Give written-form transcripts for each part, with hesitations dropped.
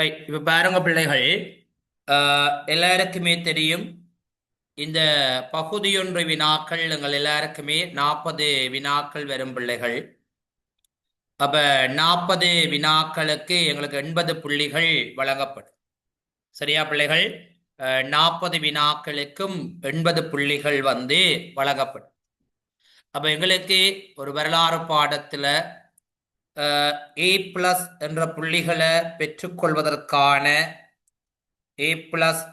Right. இப்ப பாருங்க பிள்ளைகள், எல்லாருக்குமே தெரியும். இந்த பகுதியொன்று வினாக்கள் எங்கள் எல்லாருக்குமே 40 வினாக்கள் வரும் பிள்ளைகள். அப்ப 40 வினாக்களுக்கு எங்களுக்கு 80 புள்ளிகள் வழங்கப்படும். சரியா பிள்ளைகள்? 40 வினாக்களுக்கும் 80 புள்ளிகள் வழங்கப்படும். அப்ப எங்களுக்கு ஒரு வரலாறு பாடத்துல A+ என்ற புள்ளிகளை பெற்றுக்கொள்வதற்கான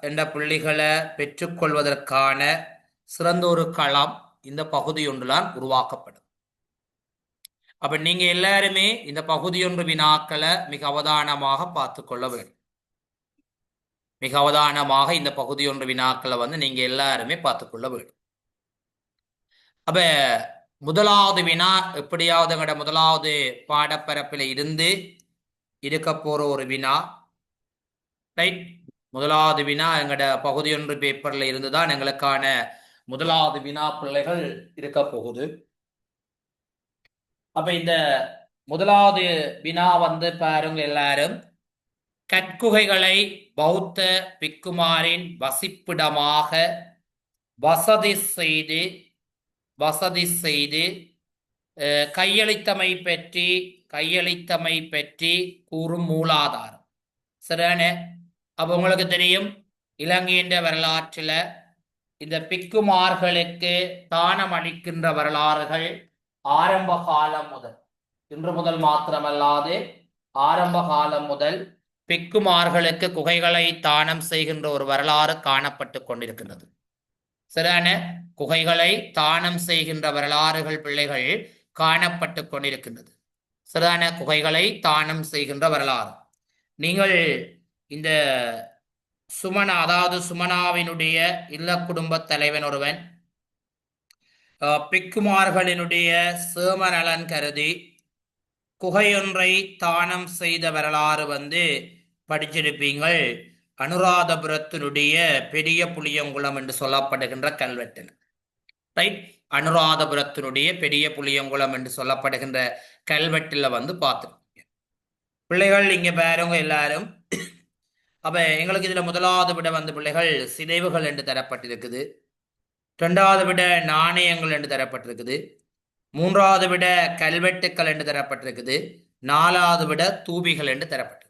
என்ற புள்ளிகளை பெற்றுக்கொள்வதற்கான சிறந்த ஒரு களம் இந்த பகுதி ஒன்றுதான் உருவாக்கப்படும். அப்ப நீங்க எல்லாருமே இந்த பகுதியொன்று வினாக்களை மிக அவதானமாக பார்த்து கொள்ள வேண்டும். மிக அவதானமாக இந்த பகுதியொன்று வினாக்களை நீங்க எல்லாருமே பார்த்து கொள்ள வேண்டும். அப்ப முதலாவது வினா எப்படியாவது எங்கட முதலாவது பாடப்பரப்பில் இருந்து இருக்க போற ஒரு வினா. ரைட். முதலாவது வினா எங்கட பகுதியொன்று பேப்பர்ல இருந்துதான் எங்களுக்கான முதலாவது வினா பிள்ளைகள் இருக்க போகுது. அப்ப இந்த முதலாவது வினா பாருங்க எல்லாரும், கற்குகைகளை பௌத்த பிக்குமாரின் வசிப்பிடமாக வசதி செய்து வசதி செய்து கையளித்தமை பற்றி கூறும் மூலாதாரம். சரியான? அப்ப உங்களுக்கு தெரியும், இலங்கையின் வரலாற்றில் இந்த பிக்குமார்களுக்கு தானம் அளிக்கின்ற வரலாறுகள் ஆரம்ப காலம் முதல், இன்று முதல் மாத்திரமல்லாது ஆரம்ப காலம் முதல் பிக்குமார்களுக்கு குகைகளை தானம் செய்கின்ற ஒரு வரலாறு காணப்பட்டு கொண்டிருக்கின்றது. சரியான? குகைகளை தானம் செய்கின்ற வரலாறுகள் பிள்ளைகள் காணப்பட்டு கொண்டிருக்கின்றது. சரியான? குகைகளை தானம் செய்கின்ற வரலாறு. நீங்கள் இந்த சுமனா, அதாவது சுமனாவினுடைய இல்ல குடும்ப தலைவன் ஒருவன் பிக்குமார்களினுடைய சேமநலன் கருதி குகையொன்றை தானம் செய்த வரலாறு படிச்சிருப்பீங்கள். அனுராதபுரத்தினுடைய பெரிய புளியங்குளம் என்று சொல்லப்படுகின்ற கல்வெட்டு. ரைட். அனுராதபுரத்தினுடைய பெரிய புளியங்குளம் என்று சொல்லப்படுகின்ற கல்வெட்டில் பார்த்துருப்பீங்க பிள்ளைகள். இங்க பாருங்க எல்லாரும். அப்ப எங்களுக்கு இதுல முதலாவது விட பிள்ளைகள் சிதைவுகள் என்று தரப்பட்டிருக்குது. இரண்டாவது விட நாணயங்கள் என்று தரப்பட்டிருக்குது. மூன்றாவது விட கல்வெட்டுக்கள் என்று தரப்பட்டிருக்குது. நாலாவது விட தூபிகள் என்று தரப்பட்டிருக்குது.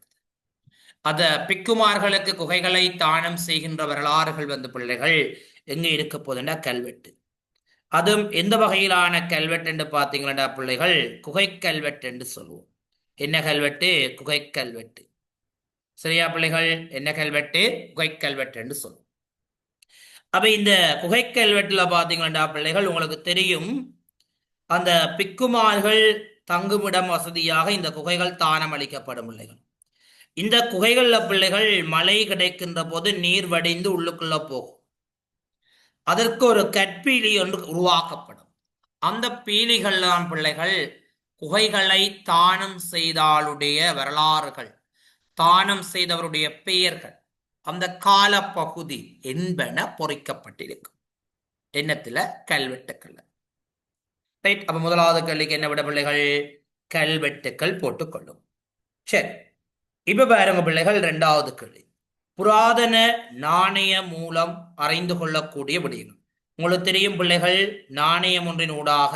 அத பிக்குமார்களுக்கு குகைகளை தானம் செய்கின்ற வரலாறுகள் பிள்ளைகள் எங்க இருக்க போதுன்னா கல்வெட்டு. அதுவும் எந்த வகையிலான கல்வெட்டு என்று பார்த்தீங்களா பிள்ளைகள்? குகை கல்வெட்டு என்று சொல்லுவோம். என்ன கல்வெட்டு? குகை கல்வெட்டு. சரியா பிள்ளைகள்? என்ன கல்வெட்டு? குகை கல்வெட்டு என்று சொல்லுவோம். அப்ப இந்த குகை கல்வெட்டுல பாத்தீங்களா பிள்ளைகள், உங்களுக்கு தெரியும், அந்த பிக்குமார்கள் தங்குமிடம் வசதியாக இந்த குகைகள் தானம் அளிக்கப்படும் பிள்ளைகள். இந்த குகைகள்ல பிள்ளைகள் மழை கிடைக்கின்ற போது நீர் வடிந்து உள்ளுக்குள்ள போகும். அதற்கு ஒரு கற்பீலி ஒன்று உருவாக்கப்படும். அந்த பீலிகள்லாம் பிள்ளைகள் குகைகளை தானம் செய்தாலுடைய வரலாறுகள், தானம் செய்தவருடைய பெயர்கள், அந்த கால பகுதி என்பன பொறிக்கப்பட்டிருக்கும். எண்ணத்துல கல்வெட்டுக்கள். ரைட். அப்ப முதலாவது கேள்விக்கு என்ன விட பிள்ளைகள்? கல்வெட்டுக்கள் போட்டுக்கொள்ளும். சரி. இப்ப பாருங்க பிள்ளைகள், இரண்டாவது கேள்வி, புராதன நாணய மூலம் அறிந்து கொள்ளக்கூடிய விடயங்கள். உங்களுக்கு தெரியும் பிள்ளைகள், நாணயம் ஒன்றின் ஊடாக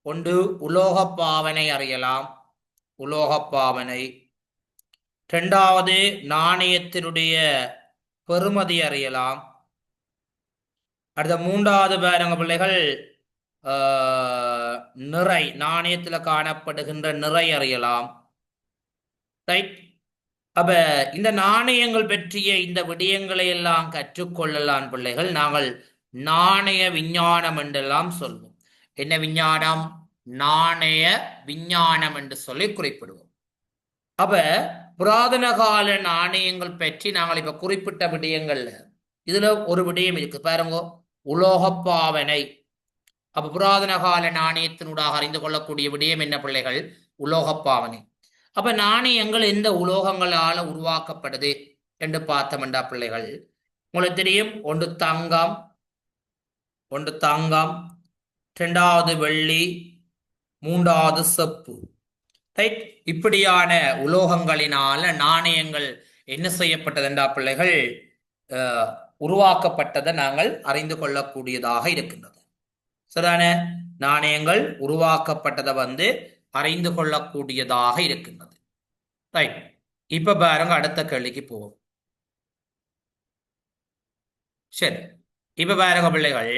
ஒன்று உலோக பாவனை அறியலாம். உலோக பாவனை. இரண்டாவது நாணயத்தினுடைய பெறுமதி அறியலாம். அடுத்த மூன்றாவது பாருங்க பிள்ளைகள், நிறை, நாணயத்துல காணப்படுகின்ற நிறை அறியலாம். ரைட். அப்ப இந்த நாணயங்கள் பற்றிய இந்த விடயங்களை எல்லாம் கற்றுக்கொள்ளலாம் பிள்ளைகள். நாங்கள் நாணய விஞ்ஞானம் என்றெல்லாம் சொல்வோம். என்ன விஞ்ஞானம்? நாணய விஞ்ஞானம் என்று சொல்லி குறிப்பிடுவோம். அப்ப புராதன கால நாணயங்கள் பற்றி நாங்கள் இப்ப குறிப்பிட்ட விடயங்கள்ல இதுல ஒரு விடயம் இருக்கு பாருங்க, உலோக பாவனை. அப்ப புராதன கால நாணயத்தினூடாக அறிந்து கொள்ளக்கூடிய விடயம் என்ன பிள்ளைகள்? உலோக பாவனை. அப்ப நாணயங்கள் எந்த உலோகங்களால உருவாக்கப்படுது என்று பார்த்தோம்டா பிள்ளைகள், உங்களுக்கு தெரியும், ஒன்று தங்கம், இரண்டாவது வெள்ளி, மூன்றாவது செப்பு. ரைட். இப்படியான உலோகங்களினால நாணயங்கள் என்ன செய்யப்பட்டதென்றா பிள்ளைகள் அஹ், உருவாக்கப்பட்டதை நாங்கள் அறிந்து கொள்ளக்கூடியதாக இருக்கின்றது. சரிதானே? நாணயங்கள் உருவாக்கப்பட்டதை அறிந்து கொள்ளக்கூடியதாக இருக்கின்றது. ரைட். இப்ப பாருங்க, அடுத்த கேள்விக்கு போவோம். சரி, இப்ப பாருங்க பிள்ளைகள்,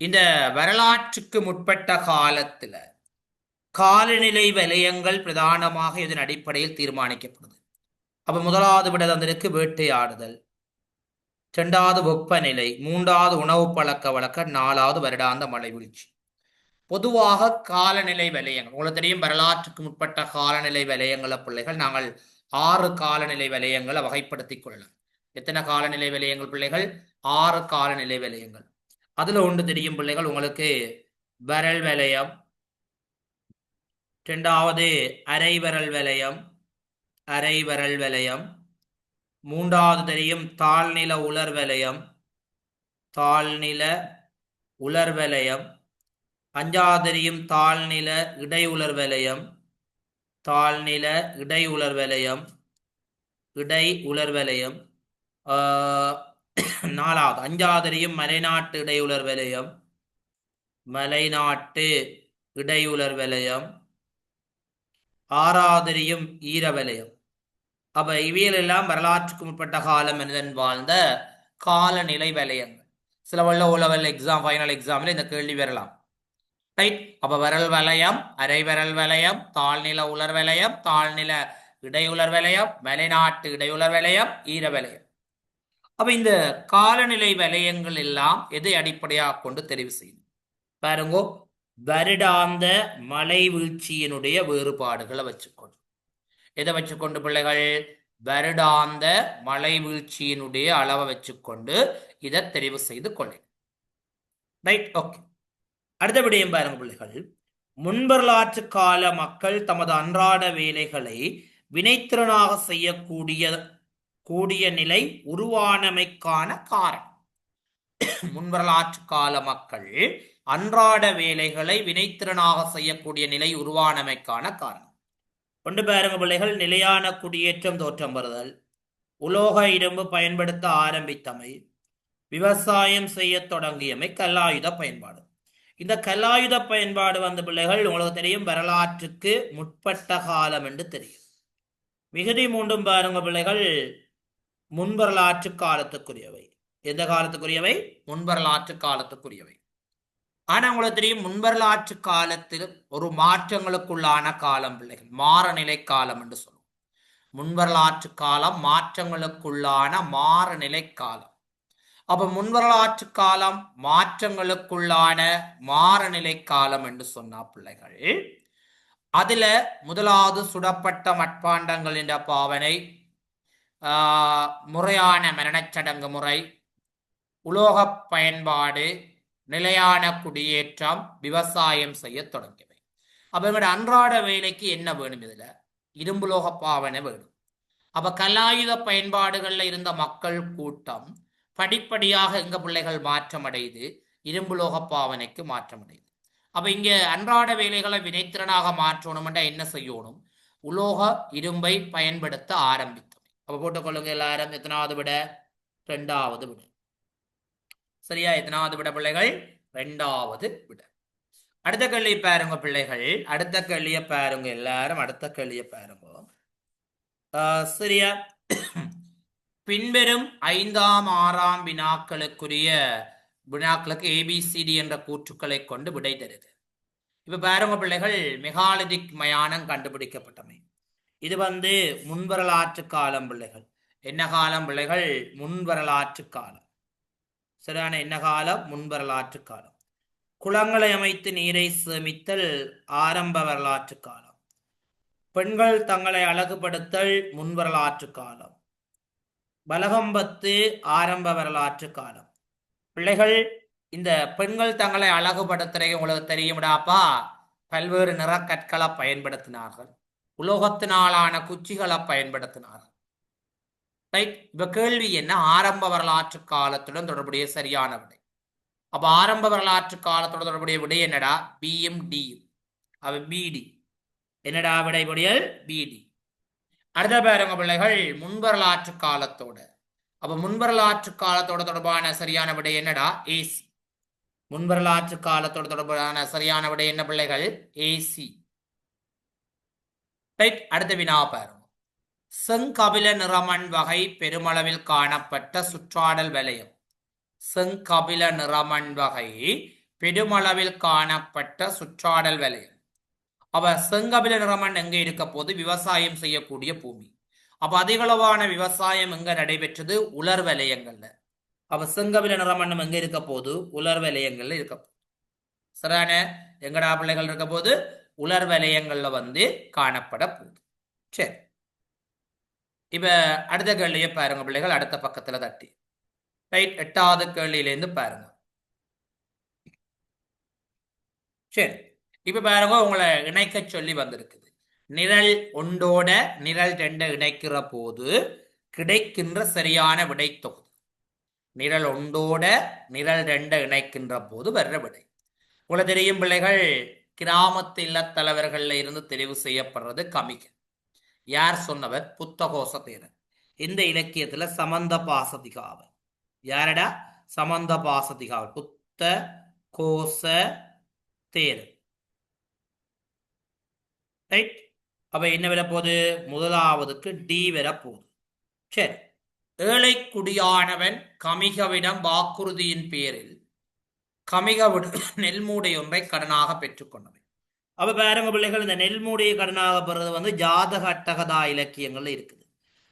இந்த வரலாற்றுக்கு முற்பட்ட காலத்துல காலநிலை வலயங்கள் பிரதானமாக இதன் அடிப்படையில் தீர்மானிக்கப்படுது. அப்ப முதலாவது விட தந்திருக்கு வேட்டையாடுதல், இரண்டாவது வெப்பநிலை, மூன்றாவது உணவு பழக்க வழக்கம், நாலாவது வருடாந்த மழை வீழ்ச்சி. பொதுவாக காலநிலை வலயங்கள் உங்களுக்கு தெரியும். வரலாற்றுக்கு முற்பட்ட காலநிலை வலயங்கள பிள்ளைகள் நாங்கள் 6 காலநிலை வலயங்களை வகைப்படுத்திக் கொள்ளலாம். எத்தனை காலநிலை வலயங்கள் பிள்ளைகள்? 6 காலநிலை வலயங்கள். அதுல ஒன்று தெரியும் பிள்ளைகள் உங்களுக்கு, வரல் வலயம், இரண்டாவது அரைவரல் வலயம், அரைவரல் வலயம், மூன்றாவது தெரியும் தாழ்நில உலர் வலயம், தாழ்நில உலர் வலயம், அஞ்சாவது தெரியும் தாழ்நில இடை உலர் வலயம், தாழ்நில இடை உலர் வலயம், இடை உலர் வலயம், நாலாவது அஞ்சாவது தெரியும் மலைநாட்டு இடையுலர் வலயம், மலைநாட்டு இடையுலர் வலயம், ஆறாவதிரியும் ஈர வலயம். அப்ப இவையில் எல்லாம் வரலாற்றுக்கு முற்பட்ட கால மனிதன் வாழ்ந்த காலநிலை வலயங்கள். சில ஓ லெவல் எக்ஸாம், ஃபைனல் எக்ஸாம்ல இந்த கேள்வி வரலாம். ரைட். அப்ப வரல் வலயம், அரைவரல் வலயம், தாழ்நில உலர் வலயம், தாழ்நில இடையுலர் வலயம், மலைநாட்டு இடையுலர் வலயம், ஈர வலயம். அப்ப இந்த காலநிலை வலயங்கள் எல்லாம் எதை அடிப்படையாக கொண்டு தெரிவு செய்யும் பாருங்கோ. வருடாந்த மழை வீழ்ச்சியினுடைய வேறுபாடுகளை வச்சுக்கொண்டு, எதை வச்சுக்கொண்டு பிள்ளைகள்? வருடாந்த மழை வீழ்ச்சியினுடைய அளவை வச்சுக்கொண்டு இதை தெரிவு செய்து கொள்ள. ரைட். ஓகே. அடுத்த விடயம் பாருங்க பிள்ளைகள், முன்வரலாற்று கால மக்கள் தமது அன்றாட வேலைகளை வினைத்திறனாக செய்யக்கூடிய நிலை உருவானமைக்கான காரணம். முன்வரலாற்று கால மக்கள் அன்றாட வேலைகளை வினைத்திறனாக செய்யக்கூடிய நிலை உருவானமைக்கான காரணம். கொண்டு பாருங்க பிள்ளைகள், நிலையான குடியேற்றம் தோற்றம் பெறுதல், உலோக இரும்பு பயன்படுத்த ஆரம்பித்தமை, விவசாயம் செய்ய தொடங்கியமை, கல்லாயுத பயன்பாடு. இந்த கல்லாயுத பயன்பாடு பிள்ளைகள் உங்களுக்கு தெரியும் வரலாற்றுக்கு முற்பட்ட காலம் என்று தெரியும். மிகுதி மூன்றும் பாருங்க பிள்ளைகள் முன்வரலாற்று காலத்துக்குரியவை. எந்த காலத்துக்குரியவை? முன்வரலாற்று காலத்துக்குரியவை. ஆனா உங்களுக்கு தெரியும் முன்வரலாற்று காலத்தில் ஒரு மாற்றங்களுக்குள்ளான காலம் பிள்ளைகள், மாறநிலை காலம் என்று சொல்லுவோம். முன்வரலாற்று காலம் மாற்றங்களுக்குள்ளான மாறநிலை காலம். அப்ப முன்வரலாற்று காலம் மாற்றங்களுக்குள்ளான மாறநிலை காலம் என்று சொன்னா பிள்ளைகள், அதுல முதலாவது சுடப்பட்ட மட்பாண்டங்கள் என்ற பாவனை, முறையான மரணச்சடங்கு முறை, உலோக பயன்பாடு, நிலையான குடியேற்றம், விவசாயம் செய்ய தொடங்கியவை. அப்ப இவங்க அன்றாட வேலைக்கு என்ன வேணும்? இதுல இரும்புலோக பாவனை வேணும். அப்ப கலாயுத பயன்பாடுகள்ல இருந்த மக்கள் கூட்டம் படிப்படியாக எங்க பிள்ளைகள் மாற்றம் அடையுது? இரும்புலோக பாவனைக்கு மாற்றம் அடையுது. அப்ப இங்க அன்றாட வேலைகளை வினைத்திறனாக மாற்றணும்னா என்ன செய்யணும்? உலோக இரும்பை பயன்படுத்த ஆரம்பித்தோம். அப்ப போட்டுக்கொள்ளுங்க எல்லாரும். எத்தனாவது விட? 2வது விட. சரியா? எத்தனாவது விட பிள்ளைகள்? 2வது விட. அடுத்த கேள்வி பாருங்க பிள்ளைகள். அடுத்த கேள்விய பாருங்க எல்லாரும். அடுத்த கேள்விய பாருங்க. சரியா? பின்வரும் 5ஆம் 6ஆம் வினாக்களுக்கு ஏபிசிடி என்ற கூற்றுக்களை கொண்டு விடை தருது. இப்ப பாருங்க பிள்ளைகள், மெகாலிதிக் மயானம் கண்டுபிடிக்கப்பட்டமை. இது முன்வரலாற்று காலம் பிள்ளைகள். என்ன காலம் பிள்ளைகள்? முன்வரலாற்று காலம். சரியான என்ன காலம்? முன்வரலாற்று காலம். குளங்களை அமைத்து நீரை சேமித்தல் ஆரம்ப வரலாற்று காலம். பெண்கள் தங்களை அழகுபடுத்தல் முன்வரலாற்று காலம். பலகம்பத்து ஆரம்ப வரலாற்று காலம். பிள்ளைகள், இந்த பெண்கள் தங்களை அழகுபடுத்துற உங்களுக்கு தெரியும்டாப்பா, பல்வேறு நிறக்கற்களை பயன்படுத்தினார்கள், உலோகத்தினாலான குச்சிகளை பயன்படுத்தினார்கள். ரைட். இப்ப கேள்வி என்ன? ஆரம்ப வரலாற்று காலத்துடன் தொடர்புடைய சரியான விடை. அப்ப ஆரம்ப வரலாற்று காலத்துடன் தொடர்புடைய விடை என்னடா? பியும் டியும். அவ பிடி. என்னடா விடைபொடியல் பிடி. அடுத்த பாருங்க பிள்ளைகள், முன்வரலாற்று காலத்தோட. அப்ப முன்வரலாற்று காலத்தோட தொடர்பான சரியான விடை என்னடா? ஏசி. முன்வரலாற்று காலத்தோட தொடர்பான சரியான விடை என்ன பிள்ளைகள்? ஏசி. ரைட். அடுத்த வினா பாருங்க. செங்கபில நிறமண் வகை பெருமளவில் காணப்பட்ட சுற்றாடல் வலயம். செங்கபில நிறமண் வகை பெருமளவில் காணப்பட்ட சுற்றாடல் வலயம். அப்ப செங்கபில நிறமண் எங்க இருக்க போது? விவசாயம் செய்யக்கூடிய பூமி. அப்ப அதிகளவான விவசாயம் எங்க நடைபெற்றது? உலர் வலயங்கள்ல. அப்ப செங்கபில நிறமண்ணும் எங்க இருக்க போது? உலர் வலயங்கள்ல இருக்க போது. சரியான எங்கடா பிள்ளைகள் இருக்க போது? உலர் வலயங்கள்ல காணப்பட போகுது. சரி. இப்ப அடுத்த கேள்வியை பாருங்க பிள்ளைகள், அடுத்த பக்கத்துல தட்டி. ரைட். 8வது கேள்வியிலேருந்து பாருங்க. சரி. இப்ப பாருங்க, உங்களை இணைக்க சொல்லி வந்திருக்குது. நிரல் ஒன்றோட நிரல் 2 இணைக்கிற போது கிடைக்கின்ற சரியான விடை தொகுதி. நிரல் ஒன்றோட நிரல் 2 இணைக்கின்ற போது வர்ற விடை. உங்களுக்கு தெரியும் பிள்ளைகள், கிராமத்து இல்லத்தலைவர்கள்ல இருந்து தெரிவு செய்யப்படுறது கமிக. யார் சொன்னவர்? புத்தகோச தேரர். இந்த இலக்கியத்துல சமந்த பாசதிகாவர். யாரடா? சமந்த பாசதிகாவர். புத்த கோச தேரர். ரைட். அப்ப என்ன வர போகுது? முதலாவதுக்கு டி வர போகுது. சரி. ஏழை குடியானவன் கமிகவிடம் வாக்குறுதியின் பேரில் கமிகவிடம் நெல்மூடை ஒன்றை கடனாக பெற்றுக்கொண்டவன். அப்ப பாருங்க பிள்ளைகள், இந்த நெல்மூடையை கடனாக பெறுறது ஜாதக அட்டகதா இலக்கியங்கள்ல இருக்குது.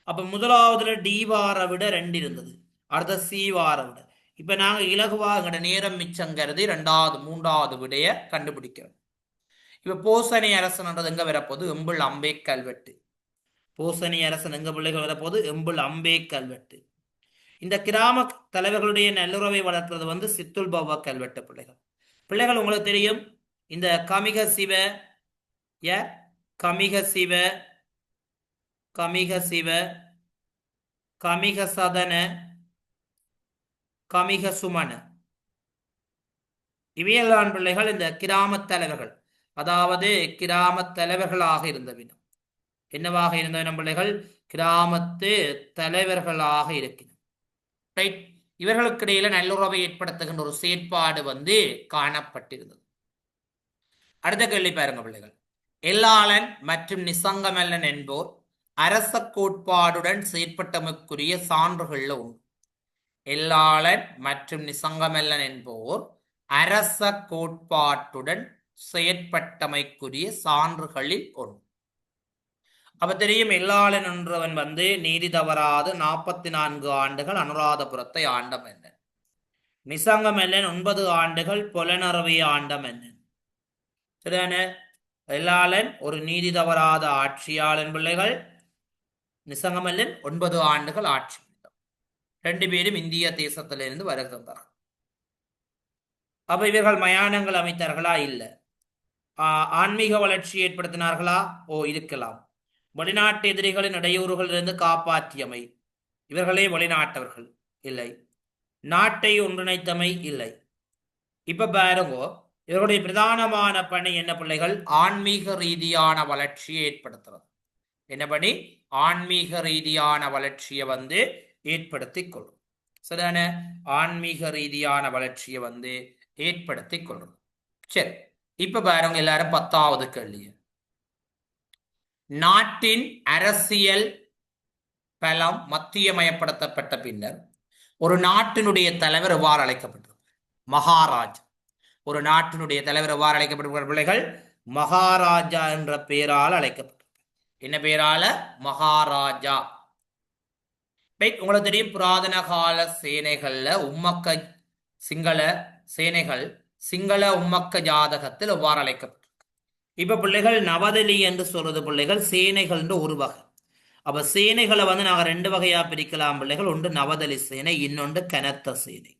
அப்ப முதலாவதுல டி வார விட 2 இருந்தது, அடுத்த சி வார விட. இப்ப நாங்க இலகுவா எங்கட நேரம் மிச்சங்கிறது 2வது 3வது விடைய கண்டுபிடிக்கிறோம். இப்ப பூசணி அரசன்ன்றது எங்க வரப்போது? எம்பிள் அம்பே கல்வெட்டு. பூசணி அரசன் எங்க பிள்ளைகள் வரப்போது? எம்பிள் அம்பே கல்வெட்டு. இந்த கிராம தலைவர்களுடைய நல்லுறவை வளர்க்கிறது சித்துல் பவா கல்வெட்டு. பிள்ளைகள் பிள்ளைகள் உங்களுக்கு தெரியும், இந்த கமிக சிவ கமிக சிவ கமிக சிவ கமிக சதன கமிக சுமன இவையெல்லாம் பிள்ளைகள் இந்த கிராம தலைவர்கள், அதாவது கிராம தலைவர்களாக இருந்தவினம். என்னவாக இருந்தவினம் பிள்ளைகள்? கிராமத்து தலைவர்களாக இருக்கிறது. ரைட். இவர்களுக்கு இடையில நல்லுறவை ஏற்படுத்துகின்ற ஒரு செயற்பாடு காணப்பட்டிருந்தது. அடுத்த கேள்வி பாருங்க பிள்ளைகள். எல்லாளன் மற்றும் நிசங்கமல்லன் என்போர் அரச கோட்பாடுடன் செயற்பட்டமைக்குரிய சான்றுகள்ல உண்டு. எல்லாளன் மற்றும் நிசங்கமல்லன் என்போர் அரச கோட்பாட்டுடன் செயற்பட்டமைக்குரிய சான்றுகளில் ஒன்று. அப்ப தெரியும், எல்லாளன் என்றவன் நீதி தவறாது 44 ஆண்டுகள் அனுராதபுரத்தை ஆண்ட மன்னன். நிசங்கமல்லன் 9 ஆண்டுகள் புலனறுவை ஆண்ட மன்னன். சரியான எல்லாளன் ஒரு நீதி தவறாத ஆட்சியாளன் பிள்ளைகள். நிசங்கமல்லன் 9 ஆண்டுகள் ஆட்சி. 2 பேரும் இந்திய தேசத்திலிருந்து வருகின்றார்கள். அப்ப இவர்கள் மயானங்கள் அமைத்தார்களா? இல்லை. ஆன்மீக வளர்ச்சி ஏற்படுத்தினார்களா? இருக்கலாம். வெளிநாட்டு எதிரிகளின் இடையூறுகளிலிருந்து காப்பாற்றியமை, இவர்களே வெளிநாட்டவர்கள் இல்லை. நாட்டை ஒன்றிணைத்தமை இல்லை. இப்ப பாருங்கோ, இவருடைய பிரதானமான பணி என்ன பிள்ளைகள்? ஆன்மீக ரீதியான வளர்ச்சியை ஏற்படுத்துறது. என்ன பணி? ஆன்மீக ரீதியான வளர்ச்சியை ஏற்படுத்திக் கொள்ளும். சரியான ஆன்மீக ரீதியான வளர்ச்சியை ஏற்படுத்திக் கொள்ளும். சரி. இப்ப பாருங்க எல்லாரும் 10வது கேள்வி. நாட்டின் அரசியல் பலம் மத்தியமயப்படுத்தப்பட்ட பின்னர் ஒரு நாட்டினுடைய தலைவர் எவ்வாறு அழைக்கப்பட்டது? மகாராஜா. ஒரு நாட்டினுடைய தலைவர் எவ்வாறு அழைக்கப்பட்ட பிள்ளைகள்? மகாராஜா என்ற பெயரால் அழைக்கப்பட்டது. என்ன பெயரால? மகாராஜா. உங்களுக்கு தெரியும், புராதன கால சேனைகள்ல உம்மக்க சிங்கள சேனைகள் சிங்கள உம்மக்க ஜாதகத்தில் எவ்வாறு அழைக்கப்பட்டது? இப்ப பிள்ளைகள் நவதலி என்று சொல்றது பிள்ளைகள் சேனைகள் ஒரு வகை. அப்ப சேனைகளை நாங்க 2 வகையா பிரிக்கலாம் பிள்ளைகள். ஒன்று நவதலி சேனை, இன்னொன்று கனத்த சேனை.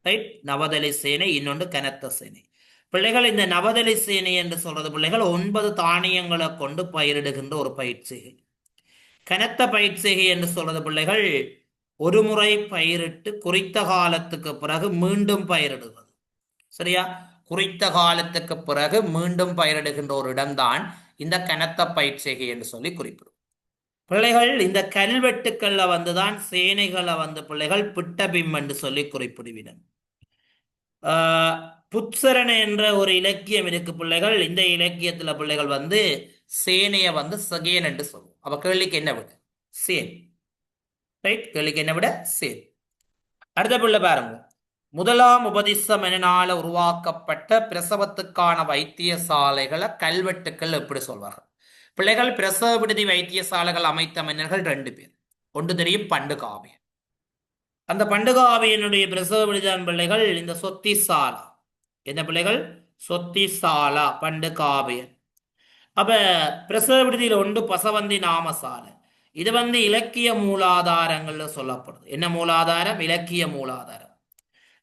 ரைட். நவதலி சேனை, இன்னொன்று கனத்த சேனை. பிள்ளைகள் இந்த நவதலி சேனை என்று சொல்றது பிள்ளைகள் 9 தானியங்களை கொண்டு பயிரிடுகின்ற ஒரு பயிற்சிகை. கனத்த பயிற்சிகை என்று சொல்றது பிள்ளைகள் ஒரு முறை பயிரிட்டு குறித்த காலத்துக்கு பிறகு மீண்டும் பயிரிடுவது. சரியா? குறித்த காலத்துக்கு பிறகு மீண்டும் பயிரிடுகின்ற ஒரு இடம்தான் இந்த கனத்த பயிற்சிகை என்று சொல்லி குறிப்பிடும். பிள்ளைகள் இந்த கல்வெட்டுக்கள்ல வந்துதான் சேனைகளை பிள்ளைகள் பிட்டபிம் என்று சொல்லி குறிப்பிடுவினர். புத்சரண என்ற ஒரு இலக்கியம் இருக்கு பிள்ளைகள். இந்த இலக்கியத்துல பிள்ளைகள் சேனைய சகேன் என்று சொல்லுவோம். அப்ப கேள்விக்கு என்ன விட சேன். ரைட், கேள்விக்கு என்ன விட சேன். அடுத்த பிள்ளை பாருங்க, முதலாம் உபதிசம் என்னால உருவாக்கப்பட்ட பிரசவத்துக்கான வைத்தியசாலைகளை கல்வெட்டுக்கள் எப்படி சொல்வார்கள்? பிள்ளைகள், பிரசவ விடுதி வைத்தியசாலைகள் அமைத்த மன்னர்கள் 2 பேர். ஒன்று தெரியும், பண்டுகாவியன். அந்த பண்டுகாவியனுடைய பிரசவ விடுதிதான் பிள்ளைகள் இந்த சொத்திசாலா. என்ன பிள்ளைகள்? சொத்திசாலா, பண்டுகாவியன். அப்ப பிரசவ விடுதியில் ஒன்று பசவந்தி நாமசாலை. இது இலக்கிய மூலாதாரங்கள்ல சொல்லப்படுது. என்ன மூலாதாரம்? இலக்கிய மூலாதாரம்.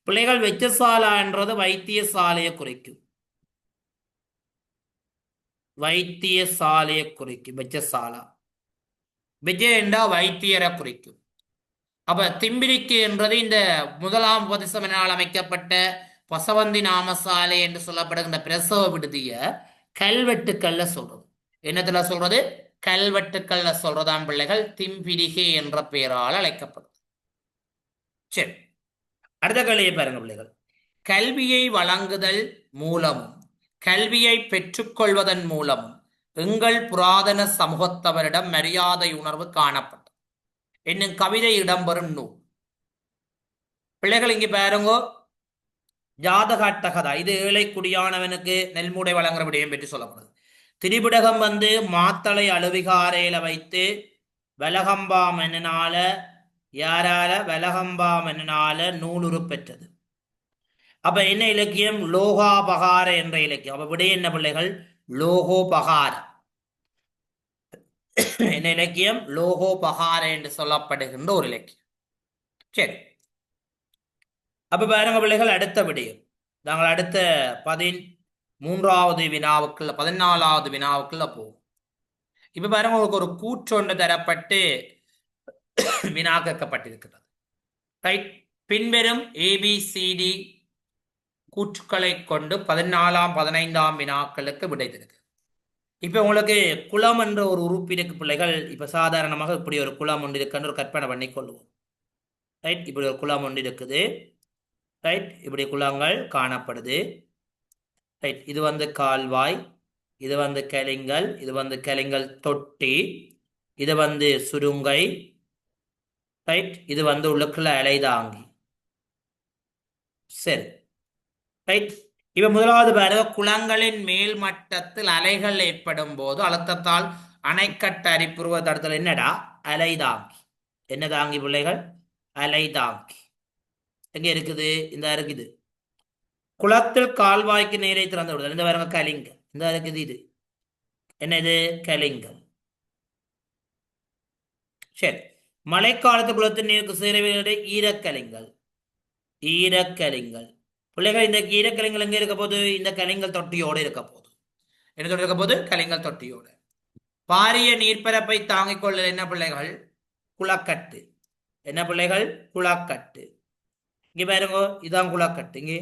பிள்ளைகள், வைத்தியசாலான்றது வைத்தியசாலையை குறிக்கும். வைத்தியசாலையை குறிக்கும் வைத்தியசாலா. விஜய் என்றா வைத்தியரை குறிக்கும். அப்ப திம்பிரிக்கு என்றது இந்த முதலாம் உபதிசமனால் அமைக்கப்பட்ட பசவந்தி நாமசாலை என்று சொல்லப்படுகின்ற பிரசவ விடுதிய கல்வெட்டுக்கள்ல சொல்றது. என்னத்துல சொல்றது? கல்வெட்டுக்கள்ல சொல்றதாம் பிள்ளைகள் திம்பிரிகை என்ற பெயரால் அழைக்கப்படுது. சரி, அடுத்த கேள்வியை பாருங்க பிள்ளைகள். கல்வியை வழங்குதல் மூலமும் கல்வியை பெற்றுக்கொள்வதன் மூலமும் எங்கள் புராதன சமூகத்தவரிடம் மரியாதை உணர்வு காணப்பட்டது என்னும் கவிதை இடம்பெறும் நூல். பிள்ளைகள் இங்க பாருங்க, ஜாதகாட்டகதா. இது ஏழை குடியானவனுக்கு நெல்மூடை வழங்குற விடயம் பற்றி சொல்லப்படுது. திரிபிடகம் மாத்தளை அழுவிகாரையில வைத்து வலகம்பா மன்னனால யாரால? வலகம்பா மன்னனால நூலுரு பெற்றது. அப்ப என்ன இலக்கியம்? லோகாபகார என்ற இலக்கியம். அப்ப விடைய என்ன பிள்ளைகள்? லோகோபகார. என்ன இலக்கியம்? லோகோபகார என்று சொல்லப்படுகின்ற ஒரு இலக்கியம். சரி, அப்ப பாருங்க பிள்ளைகள், அடுத்த விடயம் நாங்கள் அடுத்த 13வது வினாவுக்குள்ள 14வது வினாவுக்குள்ள போவோம். இப்ப பாருங்க, உங்களுக்கு ஒரு கூற்றொன்று தரப்பட்டு வினா கேட்கப்பட்டிருக்கிறது. ரைட், பின்வரும் ABCD கூற்றுக்களை கொண்டு 14ஆம் 15ஆம் வினாக்களுக்கு விடை தருகிறது. இப்ப உங்களுக்கு குளம் என்ற ஒரு உறுப்பு இருக்கு பிள்ளைகள். இப்ப சாதாரணமாக இப்படி ஒரு குளம் ஒன்று இருக்குன்னு ஒரு கற்பனை பண்ணி கொள்வோம். ரைட், இப்படி ஒரு குளம் ஒன்று இருக்குது. ரைட், இப்படி குளங்கள் காணப்படுது. ரைட், இது கால்வாய், இது கலிங்கல், இது கலிங்கல் தொட்டி, இது சுருங்கை. ரைட், இது உள்ளுக்குள்ள அலைதாங்கி. சரி, ரைட். இப்ப முதலாவது பாருங்க, குளங்களின் மேல் மட்டத்தில் அலைகள் ஏற்படும் போது அழுத்தத்தால் அணைக்கட்டு அரிப்புருவ தடுத்தல் என்னடா? அலைதாங்கி. என்ன தாங்கி பிள்ளைகள்? அலைதாங்கி. எங்க இருக்குது? இந்த இருக்குது. குளத்தில் கால்வாய்க்கு நீரை திறந்து விடுதல். இந்த பாருங்க கலிங்கம். இந்த இருக்குது. இது என்னது? கலிங்கம். சரி, மழைக்காலத்து குளத்தின் நீருக்கு சேரவில்லை ஈரக்கலிங்கள். ஈரக்கலிங்கள் பிள்ளைகள், இந்த ஈரக்கலிங்கள் எங்க இருக்க போது? இந்த கலிங்கல் தொட்டியோடு இருக்க போது. என்ன இருக்க போது? கலிங்கல் தொட்டியோடு. பாரிய நீர்ப்பரப்பை தாங்கிக் கொள்ள என்ன பிள்ளைகள்? குளக்கட்டு. என்ன பிள்ளைகள்? குளக்கட்டு. இங்க பாருங்க, இதான் குளக்கட்டு. இங்கே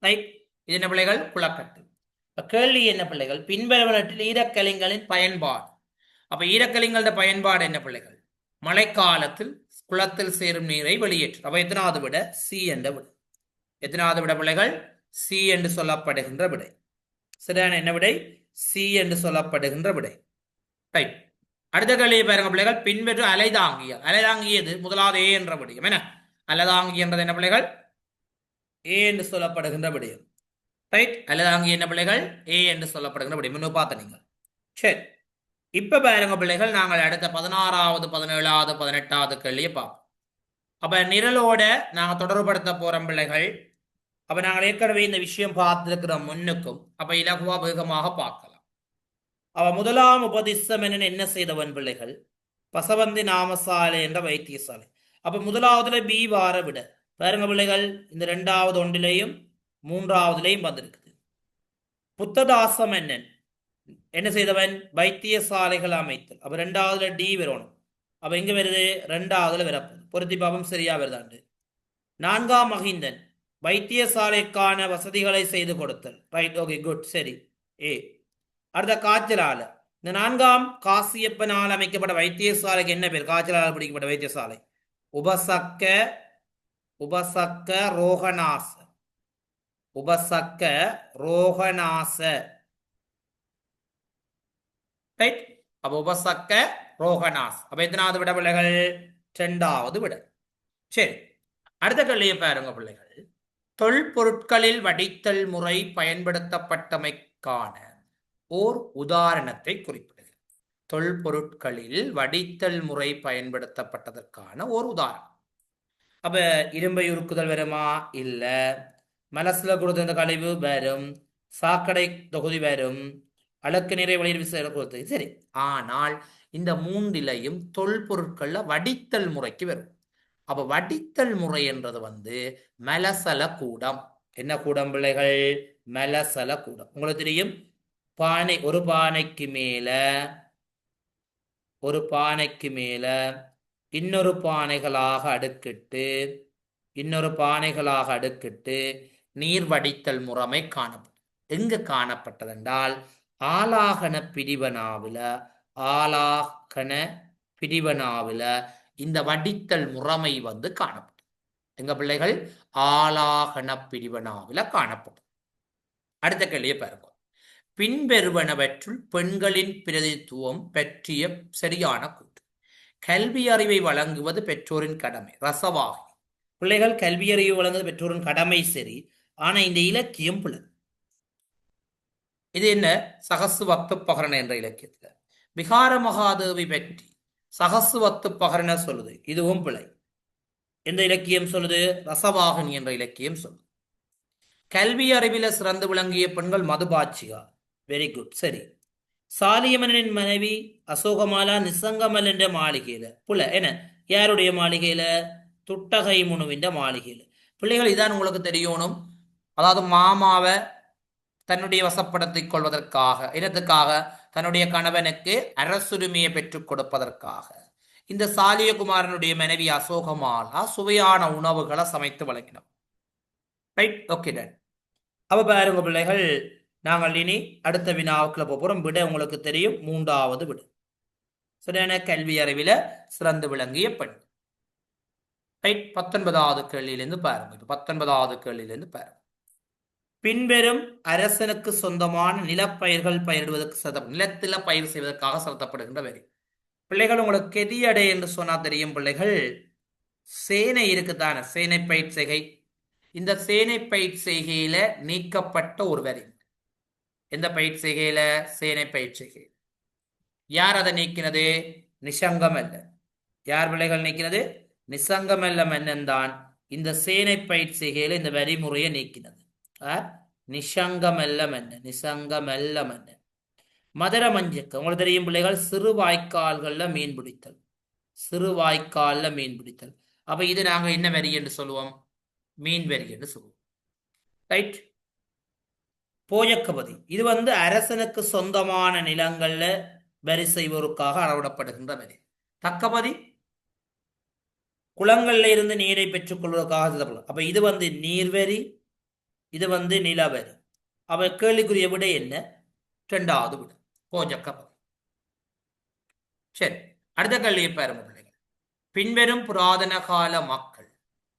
ரைட், இது என்ன பிள்ளைகள்? குளக்கட்டு. கேள்வி என்ன பிள்ளைகள்? பின்வருவனற்றில் ஈரக்கலிங்களின் பயன்பாடு. அப்ப ஈரக்கலிங்களோட பயன்பாடு என்ன பிள்ளைகள்? மழைக்காலத்தில் குளத்தில் சேரும் நீரை வெளியேற்றும். அப்ப எத்தனாவது விட? சி என்ற விடை. எத்தனாவது விட பிள்ளைகள்? சி என்று சொல்லப்படுகின்ற விடை. சரியான என்ன விடை? சி என்று சொல்லப்படுகின்ற விடை. ரைட், அடுத்த கேள்வியை பாருங்க பிள்ளைகள். பின்வரும் அலைதாங்கிய. அலைதாங்கியது முதலாவது ஏ என்ற விடயம். என்ன அலைதாங்கி என்றது? என்ன பிள்ளைகள்? ஏ என்று சொல்லப்படுகின்ற விடயம். ரைட், அலைதாங்கி என்ன பிள்ளைகள்? ஏ என்று சொல்லப்படுகின்ற விடயம். இன்னும் பார்த்த நீங்கள். சரி, இப்ப பாருங்க பிள்ளைகள், நாங்கள் அடுத்த 16வது 17வது 18வது கேள்வியை பார்ப்போம். அப்ப நிரலோட நாங்க தொடர்புபடுத்த போறோம் பிள்ளைகள். அப்ப நாங்கள் ஏற்கனவே இந்த விஷயம் பார்த்திருக்கிறோம் முன்னுக்கும். அப்ப இலகுவா வேகமாக பார்க்கலாம். அவ முதலாம் உபதிசம் என்ன செய்தவன் பிள்ளைகள்? பசவந்தி நாமசாலை என்ற வைத்தியசாலை. அப்ப முதலாவதுல பி வார விட பாருங்க பிள்ளைகள், இந்த 2வது ஒன்றிலையும் 3வதுலையும் வந்திருக்குது. புத்ததாச மன்னன் என்ன செய்தவன்? வைத்தியசாலைகள் அமைத்தல். அப்ப 2வதுல டி வரணும். அப்ப எங்க வருது? 2வதுல வரப்போகுது. பொருத்தி பாவம் சரியா வருதாண்டு. 4ஆம் மகிந்தன் வைத்தியசாலைக்கான வசதிகளை செய்து கொடுத்தல். ரைட், ஓகே, குட், சரி. ஏ. அடுத்த காய்ச்சலால. இந்த 4ஆம் காசியப்பனால் அமைக்கப்பட்ட வைத்தியசாலைக்கு என்ன பேர்? காய்ச்சலால் பிடிக்கப்பட்ட வைத்தியசாலை. உபசக்க உபசக்க ரோகநாச. உபசக்க ரோகநாச. ரைட். அப்ப உபசக்க ரோகநாஸ். அப்ப எத்தனாவது விட பிள்ளைகள்? 2வது விட. சரி, அடுத்த கேள்வியை பாருங்க பிள்ளைகள். தொல்பொருட்களில் வடித்தல் முறை பயன்படுத்தப்பட்டமைக்கான ஓர் உதாரணத்தை குறிப்பிடுக. தொல்பொருட்களில் வடித்தல் முறை பயன்படுத்தப்பட்டதற்கான ஓர் உதாரணம். அப்ப இரும்பை உருக்குதல் வருமா? இல்ல. மலசுல கொடுத்த கழிவு வரும். சாக்கடை தொகுதி வரும். அழுக்கு நீரை வெளியில் விசை கொடுத்தது. சரி, ஆனால் இந்த மூன்றிலையும் தொல்பொருட்கள்ல வடித்தல் முறைக்கு வரும். அப்ப வடித்தல் முறை என்றது மலசல கூடம். என்ன கூடம் பிள்ளைகள்? மலசல கூடம். உங்களுக்கு தெரியும், பானை, ஒரு பானைக்கு மேல இன்னொரு பானைகளாக அடுக்கிட்டு நீர் வடித்தல் முறைமை காணப்படும். எங்க காணப்பட்டதென்றால் ஆலாகன பிரிவனாவில இந்த வடித்தல் முறைமை காணப்படும். எங்க பிள்ளைகள்? ஆலாகன பிரிவனாவில காணப்படும். அடுத்த கேள்வியை பாருங்க. பின்வருவனவற்றுள் பெண்களின் பிரதித்துவம் பற்றிய சரியான கூற்று. கல்வி அறிவை வழங்குவது பெற்றோரின் கடமை. ரசவாகி. பிள்ளைகள், கல்வி அறிவை வழங்குவது பெற்றோரின் கடமை, சரி. ஆனா இந்த இலக்கியம் பிள்ளை. இது என்ன? சகசுவத்து பகரண என்ற இலக்கியத்துல விகார மகாதேவி பற்றி சகசுவத்து பகரண சொல்லுது. இதுவும் பிழை. எந்த இலக்கியம் சொல்லுது? ரசவாகினி என்ற இலக்கியம் சொல்லுது. கல்வி அறிவில சிறந்து விளங்கிய பெண்கள் மதுபாட்சிகா. வெரி குட், சரி. சாலியமனின் மனைவி அசோகமாலா நிசங்கமல் என்ற மாளிகையில. புல என்ன? யாருடைய மாளிகையில? துட்டகை முனுவின் மாளிகையில. பிள்ளைகள், இதான் உங்களுக்கு தெரியணும். அதாவது மாமாவை தன்னுடைய வசப்படுத்திக் கொள்வதற்காக, இனத்துக்காக, தன்னுடைய கணவனுக்கு அரசுரிமையை பெற்றுக் கொடுப்பதற்காக இந்த சாலியகுமாரனுடைய மனைவி அசோகமாலா சுவையான உணவுகளை சமைத்து வழங்கினோம். Right, okay done. அப்ப பாருங்க பிள்ளைகள், நாங்கள் இனி அடுத்த வினாவுக்குள்ள போறோம். விட உங்களுக்கு தெரியும், 3வது விட. சரியான? கல்வி அறிவில சிறந்து விளங்கிய பெண். ரைட், 19வது கேள்வியிலிருந்து பாருங்க. 19வது கேள்வியிலிருந்து பாருங்க. பின்வரும் அரசனுக்கு சொந்தமான நிலப்பயிர்கள் பயிரிடுவதற்கு நிலத்தில பயிர் செய்வதற்காக செலுத்தப்படுகின்ற வரி. பிள்ளைகள், உங்களுக்கு கெதியடை என்று சொன்னா தெரியும் பிள்ளைகள். சேனை இருக்குதான, சேனை பயிர் செய்கை. இந்த சேனை பயிர் செய்கையில நீக்கப்பட்ட ஒரு வரி. எந்த பயிர் செய்கையில? சேனை பயிர் செய்கை. யார் அதை நீக்கினது? நிசங்கமல்ல. யார் பிள்ளைகள் நீக்கினது? நிசங்கமல்ல மன்னன் தான் இந்த சேனை பயிர் செய்கையில இந்த வரிமுறையை நீக்கினது. நிசங்கமல்ல மன்னன். நிசங்கமல்ல மன்னன். மதுர மஞ்சக்கு. உங்களுக்கு தெரியும் பிள்ளைகள், சிறு வாய்க்கால்கள்ல மீன் பிடித்தல். சிறு வாய்க்கால்ல மீன் பிடித்தல். அப்ப இது நாங்க என்ன வரி என்று சொல்லுவோம்? மீன் வரி என்று சொல்லுவோம். ரைட். போயக்கபதி. இது அரசனுக்கு சொந்தமான நிலங்கள்ல வரி செய்வோருக்காக அளவிடப்படுகின்ற வரி. தக்கபதி குளங்கள்ல இருந்து நீரை பெற்றுக் கொள்வதற்காக. அப்ப இது நீர்வரி, இது நிலவரி. அப்ப கேள்விக்குரிய விட என்ன? 2வது விட போஜக்கப்பதி. சரி, அடுத்த கேள்வியை பாருங்க பிள்ளைகள். பின்வரும் புராதன கால மக்கள்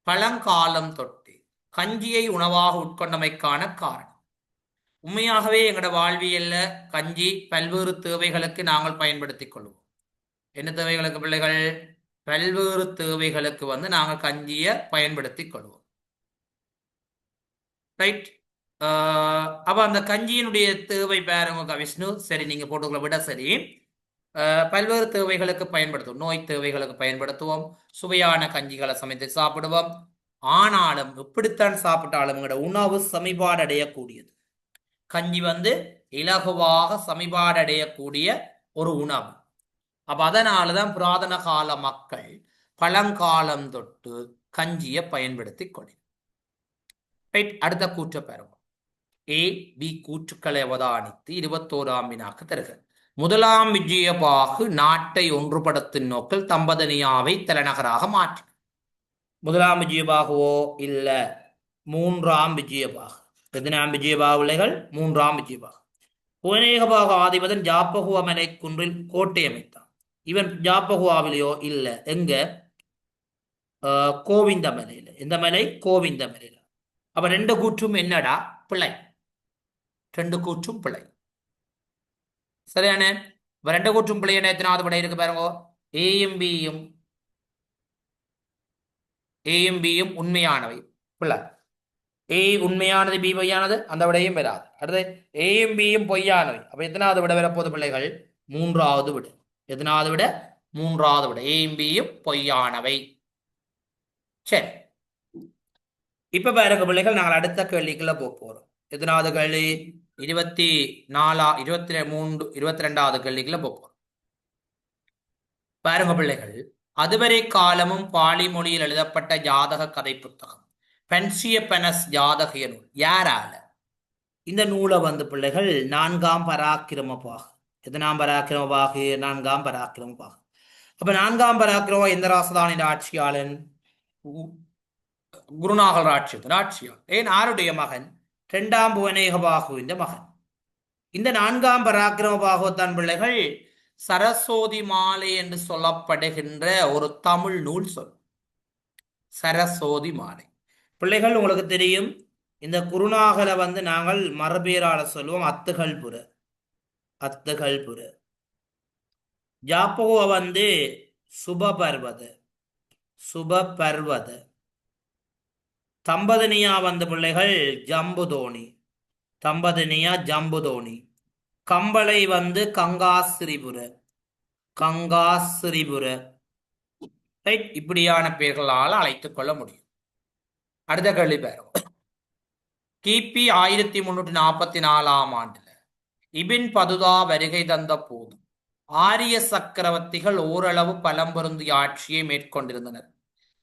பழங்காலம் தொட்டு கஞ்சியை உணவாக உட்கொண்டமைக்கான காரணம். உண்மையாகவே எங்களோட வாழ்வியல்ல கஞ்சி பல்வேறு தேவைகளுக்கு நாங்கள் பயன்படுத்திக் கொள்வோம். என்ன தேவைகளுக்கு பிள்ளைகள்? பல்வேறு தேவைகளுக்கு நாங்கள் கஞ்சியை பயன்படுத்திக் கொள்வோம். ரைட். அப்ப அந்த கஞ்சியினுடைய தேவை பாருங்க விஷ்ணு. சரி, நீங்க போட்டுக்கொள்ள விட சரி. பல்வேறு தேவைகளுக்கு பயன்படுத்துவோம். நோய் தேவைகளுக்கு பயன்படுத்துவோம். சுவையான கஞ்சிகளை சமைத்து சாப்பிடுவோம். ஆனாலும் எப்படித்தான் சாப்பிட்டாலும் எங்களோட உணவு சமிபாடு அடையக்கூடியது. கஞ்சி இலகுவாக சமிபாடு அடையக்கூடிய ஒரு உணவு. அப்ப அதனாலதான் புராதன கால மக்கள் பழங்காலம் தொட்டு கஞ்சியை பயன்படுத்தி கொண்டு. அடுத்த கூற்ற பெறுவோம். ஏ பி கூற்றுக்களை அவதானித்து 21ஆம் வினாக்கு தருக. முதலாம் விஜயபாகு நாட்டை ஒன்றுபடுத்தும் நோக்கில் தம்பதனியாவை தலைநகராக மாற்றினார். முதலாம் விஜயபாகுவோ? இல்ல. மூன்றாம் விஜயபாகு. எத்தனாம் விஜயபாகு பிள்ளைகள்? மூன்றாம் விஜயபாகு. புவனேகபாகு ஆதிபதன் ஜாப்பகுவா மலை குன்றில் கோட்டை அமைத்தான். இவன் ஜாப்பகுவாவிலேயோ இல்ல, எங்க? கோவிந்த மலையில. எந்த மலை? கோவிந்த மலையில. அப்ப ரெண்டு கூற்றும் என்னடா? பிள்ளை. ரெண்டு கூற்றும் பிள்ளை. சரியான? ரெண்டு கூற்றும் பிள்ளை என்ன? எத்தனாவது விடை இருக்கு பாருங்க. ஏயும் பியும் உண்மையானவை. பிள்ளை. ஏ உண்மையானது, பி பொய்யானது, அந்த விடையும் வராது. அடுத்து ஏயும் பியும் பொய்யானவை. அப்ப எத்தனாவது விட வரப்போது பிள்ளைகள்? மூன்றாவது விட. எத்தனாவது விட? மூன்றாவது விட. ஏயும் பியும் பொய்யானவை. சரி, இப்ப பாருங்க பிள்ளைகள், நாங்கள் அடுத்த கேள்விக்குள்ள போறோம். எத்தனாவது கேள்வி? 22வது கேள்விக்குள்ள போறோம். பாருங்க பிள்ளைகள், அதுவரை காலமும் பாலி மொழியில் எழுதப்பட்ட ஜாதக கதை புத்தகம் பென்சிய பெனஸ் ஜாதக நூல் யாரால? இந்த நூலை பிள்ளைகள் 4ஆம் பராக்கிரம பாகு. எத்தனாம் பராக்கிரம பாகு? 4ஆம் பராக்கிரம பாகு. அப்ப 4ஆம் பராக்கிரம எந்த ராசதானின் ஆட்சியாளன்? குருநாகல் ராட்சியாளன். ஏன்? ஆருடைய மகன்? 2ஆம் புவனேகபாகுவின் மகன். இந்த 4ஆம் பராக்கிரம பாகுத்தான் பிள்ளைகள் சரஸ்வதி மாலை என்று சொல்லப்படுகின்ற ஒரு தமிழ் நூல் சொல். சரஸ்வதி மாலை. பிள்ளைகள் உங்களுக்கு தெரியும், இந்த குருநாகலை நாங்கள் மரபேரால சொல்லுவோம் அத்துகள்புர. அத்துகள்புர. ஜாப்பகுவ சுபபர்வத. சுபபர்வத. தம்பதனியா பிள்ளைகள் ஜம்புதோணி. தம்பதனியா ஜம்புதோணி. கம்பளை கங்காசிரிபுர. கங்காசிரிபுர. ரைட், இப்படியான பெயர்களால் அழைத்துக் கொள்ள முடியும். அடுத்த கேள்வி பாருங்க. கிபி 1344ஆம் ஆண்டுல இபின் பதுதா வருகை தந்த போது ஆரிய சக்கரவர்த்திகள் ஓரளவு பலம் பொருந்திய ஆட்சியை மேற்கொண்டிருந்தனர்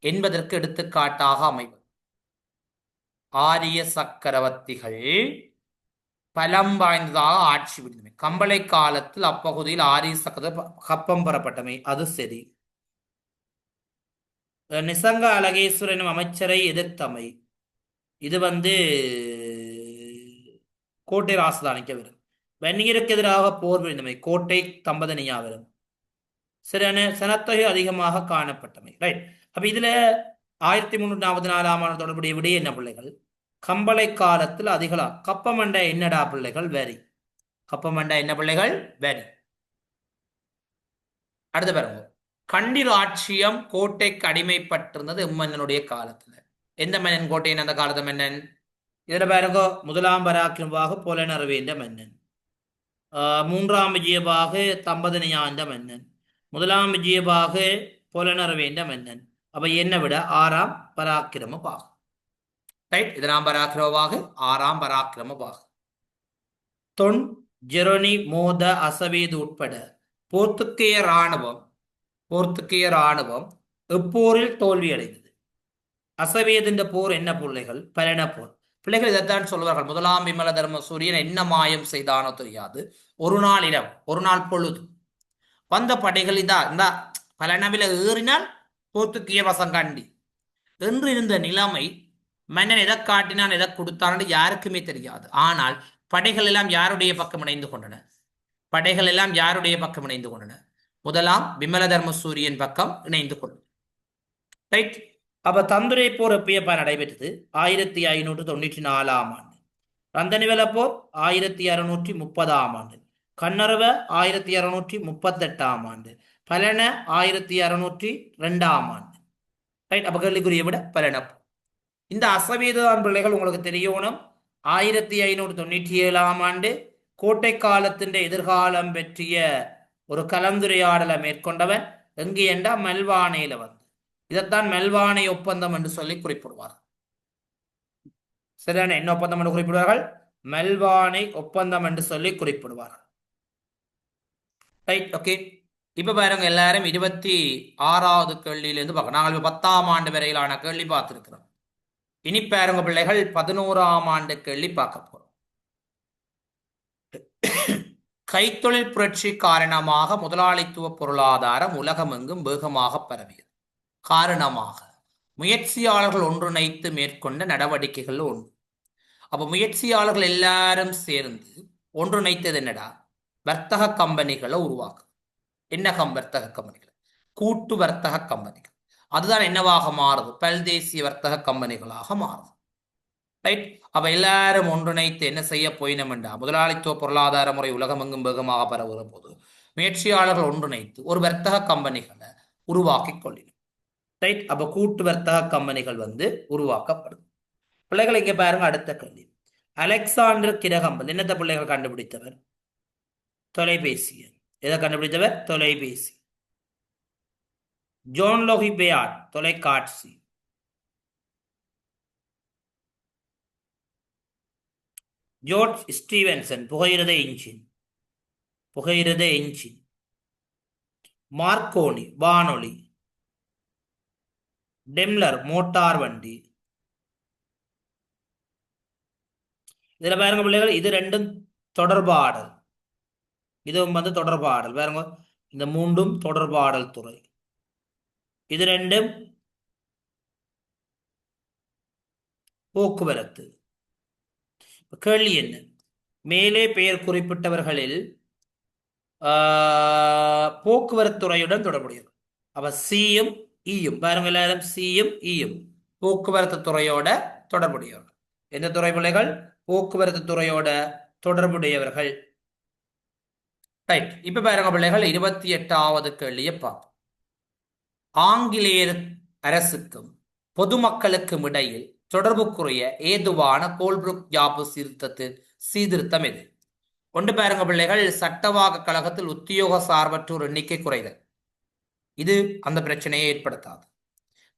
என்பதற்கு எடுத்துக்காட்டாக அமைவது. ஆரிய சக்கரவர்த்திகள் பலம் வாய்ந்ததாக ஆட்சி புரிந்தமை. கம்பளை காலத்தில் அப்பகுதியில் ஆரிய சக்கர கப்பம் பெறப்பட்டமை. அது சரி. நிசங்க அழகேஸ்வரனும் அமைச்சரை எதிர்த்தமை. இது கோட்டை ராசதானிக்க வரும். வன்னியருக்கு எதிராக போர் புரிந்தமை. கோட்டை தம்பதனியா வரும். சரியான? சனத்தொகை அதிகமாக காணப்பட்டமை. ரைட். அப்ப இதுல 1344ஆம் ஆண்டு தொடர்புடைய விட என்ன பிள்ளைகள்? கம்பளை காலத்தில் அதிகளா. கப்பமண்ட என்னடா பிள்ளைகள்? வரி. கப்பமண்ட என்ன பிள்ளைகள்? வரி. அடுத்த பாருங்க. கண்டி ராட்சியம் கோட்டைக்கு அடிமைப்பட்டிருந்தது எம்மன்னனுடைய காலத்துல. எந்த மன்னன் கோட்டையின் அந்த காலத்து மன்னன்? இதுல பாருங்க, முதலாம் பராக்கிரமபாகு புலனறுவேந்த மன்னன். 3ஆம் விஜயபாகு தம்பதனியாண்ட மன்னன். முதலாம் விஜயபாகு புலனறுவேந்த மன்னன். அப்ப என்ன விட 6ஆம் பராக்கிரம பாகு. ரைட், இதனாம் பராக்கிரமபாகு 6ஆம் பராக்கிரம பாகு. தொன் ஜெரோனி மோத அசவேது உட்பட போர்த்துக்கேய ராணுவம் எப்போரில் தோல்வி அடைந்தது? அசவேதின்ற போர் என்ன பிள்ளைகள்? பலன போர். பிள்ளைகள் இதைத்தான் சொல்வார்கள். முதலாம் விமல தர்ம சூரியன் என்ன மாயம் செய்தானோ தெரியாது, ஒரு நாள் இரவு, ஒரு நாள் பொழுது வந்த படைகள் இந்த பலனவில ஏறினால் போர்த்துக்கேய வசங்காண்டி என்று இருந்த நிலைமை. மன்னன் எதை காட்டினான், எதை கொடுத்தான் யாருக்குமே தெரியாது. ஆனால் படைகள் எல்லாம் யாருடைய பக்கம் இணைந்து கொண்டன? படைகள் எல்லாம் யாருடைய பக்கம் இணைந்து கொண்டன? முதலாம் விமல தர்ம சூரியன் பக்கம் இணைந்து கொண்டது. ரைட். அப்ப தந்துரை போர் எப்பயப்பா நடைபெற்றது? 1594ஆம் ஆண்டு. ரந்தனிவல போர் 1630ஆம் ஆண்டு. கண்ணரவ 1638ஆம் ஆண்டு. பலன 1602ஆம் ஆண்டு. ரைட். அப்ப கேள்விக்குரிய விட பலன. இந்த அசவீதான் பிள்ளைகள் உங்களுக்கு தெரியணும். 1597ஆம் ஆண்டு கோட்டை காலத்தின் எதிர்காலம் பற்றிய ஒரு கலந்துரையாடலை மேற்கொண்டவன் எங்கே என்றா மெல்வானையில இதைத்தான் மெல்வானை ஒப்பந்தம் என்று சொல்லி குறிப்பிடுவார். சரியான? என்ன ஒப்பந்தம் என்று குறிப்பிடுவார்கள்? மெல்வானை ஒப்பந்தம் என்று சொல்லி குறிப்பிடுவார்கள். Right, okay. இப்ப பாருங்க, எல்லாரும் 26வது கேள்வியிலிருந்து பார்க்க. நாங்கள் 10ஆம் ஆண்டு வரையிலான கேள்வி பார்த்திருக்கிறோம். இனி பாருங்க பிள்ளைகள், 11ஆம் ஆண்டு கேள்வி பார்க்க போறோம். கைத்தொழில் புரட்சி காரணமாக முதலாளித்துவ பொருளாதாரம் உலகமெங்கும் வேகமாக பரவியது. காரணமாக முயற்சியாளர்கள் ஒன்றிணைத்து மேற்கொண்ட நடவடிக்கைகள் ஒன்று. அப்ப முயற்சியாளர்கள் எல்லாரும் சேர்ந்து ஒன்றிணைத்தது என்னடா? வர்த்தக கம்பெனிகளை உருவாக்கு. என்ன வர்த்தக கம்பெனிகள்? கூட்டு வர்த்தக கம்பெனிகள். அதுதான் என்னவாக மாறுது? பல்தேசிய வர்த்தக கம்பெனிகளாக மாறுது. ரைட். அப்ப எல்லாரும் ஒன்றிணைத்து என்ன செய்ய போயினோம்டா, முதலாளித்துவ பொருளாதார முறை உலகமெங்கும் வேகமாக பரவுகிற போது முயற்சியாளர்கள் ஒன்றிணைத்து ஒரு வர்த்தக கம்பெனிகளை உருவாக்கி கொள்ளினோம். ரைட். அப்ப கூட்டு வர்த்தக கம்பெனிகள் உருவாக்கப்படும். பிள்ளைகள் இங்க பாருங்க, அடுத்த கேள்வி. அலெக்சாண்டர் கிரகம்பல் என்னத்த பிள்ளைகள் கண்டுபிடித்தவர்? தொலைபேசி. எதை கண்டுபிடித்தவர்? தொலைபேசி. ஜோன் லோகி பேயாட் தொலைக்காட்சி. ஜோர்ஜ் ஸ்டீவன்சன் புகையிரத என்ஜின். புகையிரத என்ஜின். மார்க்கோனி வானொலி. டெம்லர் மோட்டார் வண்டி. இதுல பாருங்க பிள்ளைகள், இது ரெண்டும் தொடர்பாடல். இதுவும் தொடர்பாடல். பாருங்க, இந்த மூன்றும் தொடர்பாடல் துறை. இது ரெண்டும் போக்குவரத்து. கேள்வி என்ன? மேலே பெயர் குறிப்பிட்டவர்களில் போக்குவரத்து துறையுடன் தொடர்புடையது. அப்ப சியும் ஈயும் பாருங்க, எல்லாரும் சியும் ஈயும் போக்குவரத்து துறையோட தொடர்புடையவர்கள். எந்த துறை பிள்ளைகள்? போக்குவரத்து துறையோட தொடர்புடையவர்கள். ரைட். இப்ப பாருங்க பிள்ளைகள், 28வது கேள்வியை பார்ப்போம். ஆங்கிலேயர் அரசுக்கும் பொதுமக்களுக்கும் இடையில் தொடர்புக்குரிய ஏதுவான கோல்புரூக் யாப்பு சீர்திருத்தம் எது? கொண்டு பாருங்க பிள்ளைகள், சட்டவாக்க கழகத்தில் உத்தியோக சார்பற்றோர் எண்ணிக்கை குறைதல். இது அந்த பிரச்சனையை ஏற்படுத்தாது.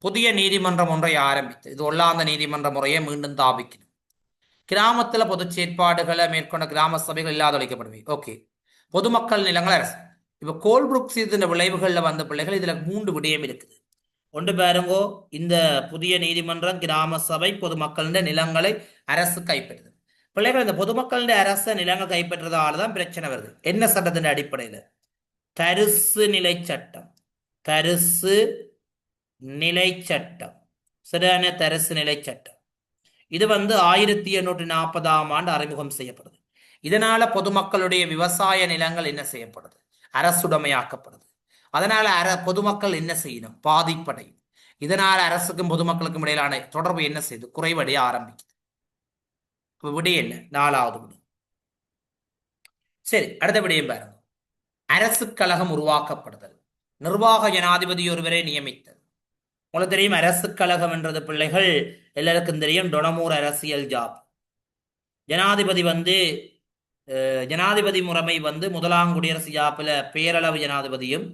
புதிய நீதிமன்றம் ஒன்றை ஆரம்பித்து இது ஒல்லாந்த நீதிமன்ற முறையை மீண்டும் தாபிக்கணும். கிராமத்துல பொது செயற்பாடுகளை மேற்கொண்ட கிராம சபைகள் இல்லாத ஒழிக்கப்படுவே. ஓகே. பொதுமக்கள் நிலங்கள் அரசு. இப்ப கோல்புரூக் சீர்திருத்த விளைவுகள்ல வந்த பிள்ளைகள் இதுல 3 விடயம் இருக்குது. ஒன்று பாருங்கோ, இந்த புதிய நீதிமன்றம், கிராம சபை, பொதுமக்களின் நிலங்களை அரசு கைப்பற்றுது. பிள்ளைகள், இந்த பொதுமக்களின் அரசு நிலங்கள் கைப்பற்றதால தான் பிரச்சனை வருது. என்ன சட்டத்தின் அடிப்படையில்? தரிசு நிலை சட்டம். தரிசு நிலை சட்டம். சரியான? தரிசு நிலை சட்டம். இது 1840ஆம் ஆண்டு அறிமுகம் செய்யப்படுது. இதனால பொதுமக்களுடைய விவசாய நிலங்கள் என்ன செய்யப்படுது? அரசுடைமையாக்கப்படுது. அதனால பொதுமக்கள் என்ன செய்யணும்? பாதிப்படையும். இதனால அரசுக்கும் பொதுமக்களுக்கும் இடையிலான தொடர்பு என்ன செய்யுது? குறைவடைய ஆரம்பிக்குது. விடை என்ன? 4வது விடை. சரி, அடுத்த விடயம் பாருங்க. அரசு கழகம் உருவாக்கப்படுதல். நிர்வாக ஜனாதிபதி ஒருவரை நியமித்தல். உங்களுக்கு தெரியும், அரசு கழகம் என்றது பிள்ளைகள் எல்லாருக்கும் தெரியும். டொனமூர் அரசியல் ஜாப். ஜனாதிபதி முறைமை முதலாம் குடியரசு யாப்புல பேரளவு ஜனாதிபதியும்,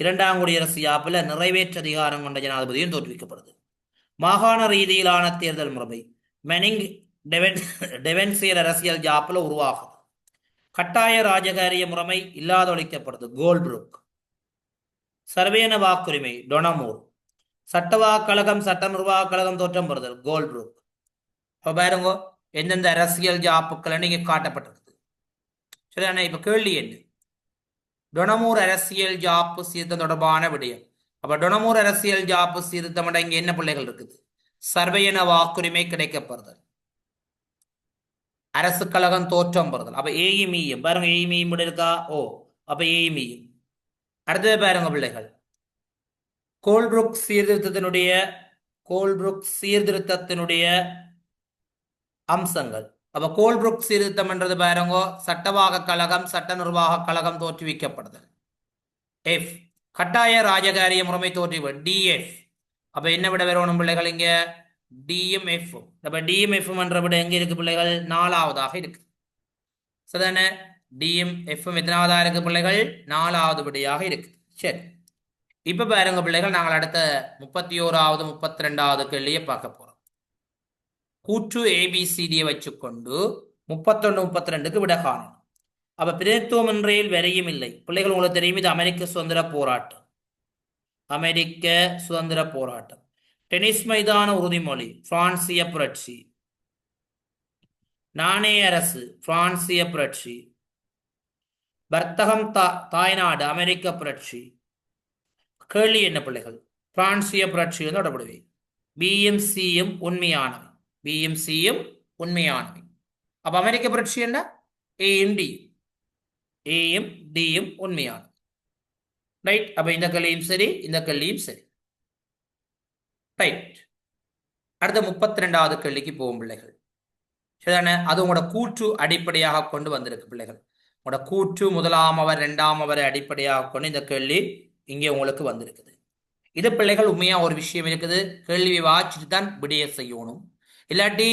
2ஆம் குடியரசு யாப்புல நிறைவேற்று அதிகாரம் கொண்ட ஜனாதிபதியும் தோற்றுவிக்கப்படுது. மாகாண ரீதியிலான தேர்தல் முறைமை மெனிங் டெவென்சியல் அரசியல் ஜாப்புல உருவாகுது. கட்டாய ராஜகாரிய முறைமை இல்லாதொழிக்கப்படுது. கோல்புரூக். சர்வேன வாக்குரிமை டொனமூர். சட்டவாக் கழகம், சட்ட நிர்வாக கழகம் தோற்றம் பெறுதல் கோல்புரூக். இப்ப பாருங்க, எந்தெந்த அரசியல் ஜாப்புக்கள் இங்க காட்டப்பட்டிருக்கு. சரிதானே? இப்ப கேள்வி என்ன? டொனமூர் அரசியல் ஜாப்பு சீர்திருத்தம் தொடர்பான விடயம். அப்ப டொனமூர் அரசியல் ஜாப்பு சீர்திருத்தம் இங்க என்ன பிள்ளைகள் இருக்குது? சர்வேன வாக்குரிமை கிடைக்கப்படுதல், அரசு கழகம் தோற்றம் பெறுதல். அப்ப ஏயும் ஈயும் பாருங்க, ஏயும் ஈயும் இருக்கா? ஓ, அப்ப ஏயும் ஈயும். அடுத்தது பாருங்க பிள்ளைகள், கோல்புரூக் சீர்திருத்தத்தினுடைய அம்சங்கள். அப்ப கோல்புரூக் சீர்திருத்தம் என்றது பாருங்க, சட்டவாக கழகம், சட்ட நிர்வாக கழகம் தோற்றுவிக்கப்படுதல். எஃப். கட்டாய ராஜகாரிய முறைமை தோற்றுவி டிஎஃப். அப்ப என்ன விட வரணும் பிள்ளைகள்? இங்க டிஎம் எஃப். அப்ப டிஎம் எஃப் என்ற விட எங்க இருக்கு பிள்ளைகள்? 4வதாக இருக்கு. சரிதானே? டிஎம் எஃப் எத்தனாவதா இருக்கு பிள்ளைகள்? 4வது விடையாக இருக்கு. சரி, இப்ப பாருங்க பிள்ளைகள், நாங்கள் அடுத்த 31வது 32வது கேள்வியை பார்க்க போறோம். கூற்று ஏபிசிடியை வச்சுக்கொண்டு 31 32க்கு விட காணும். அப்ப பிரதித்துவம் என்றையில் வரையும் இல்லை பிள்ளைகள். உங்களுக்கு தெரியும், இது அமெரிக்க சுதந்திர போராட்டம். அமெரிக்க சுதந்திர போராட்டம். டென்னிஸ் மைதான உறுதிமொழி பிரான்சிய புரட்சி. நாணய அரசு பிரான்சிய புரட்சி. வர்த்தகம் தாய்நாடு அமெரிக்க புரட்சி. கேள்வி என்ன பிள்ளைகள்? பிரான்சிய புரட்சி தொடர்புடைய. பியும் சியும் உண்மையானவை. பியும் சியும் உண்மையானவை. அப்ப அமெரிக்க புரட்சி என்ன? ஏயும் டியும். ஏயும் டியும் உண்மையானவை. ரைட். அப்ப இந்த கல்லியும் சரி, இந்த கல்லியும் சரி. ரைட். அடுத்த 32வது கேள்விக்கு போகும் பிள்ளைகள். சரிதானே? அது உங்களோட கூற்று அடிப்படையாக கொண்டு வந்திருக்கு பிள்ளைகள். உங்களோட கூற்று முதலாம் அவர் இரண்டாம் அவரை அடிப்படையாக கொண்டு இந்த கேள்வி இங்கே உங்களுக்கு வந்திருக்குது. இது பிள்ளைகள் உண்மையா ஒரு விஷயம் இருக்குது. கேள்வியை வாச்சிட்டு தான் விடைய செய்யணும். இல்லாட்டி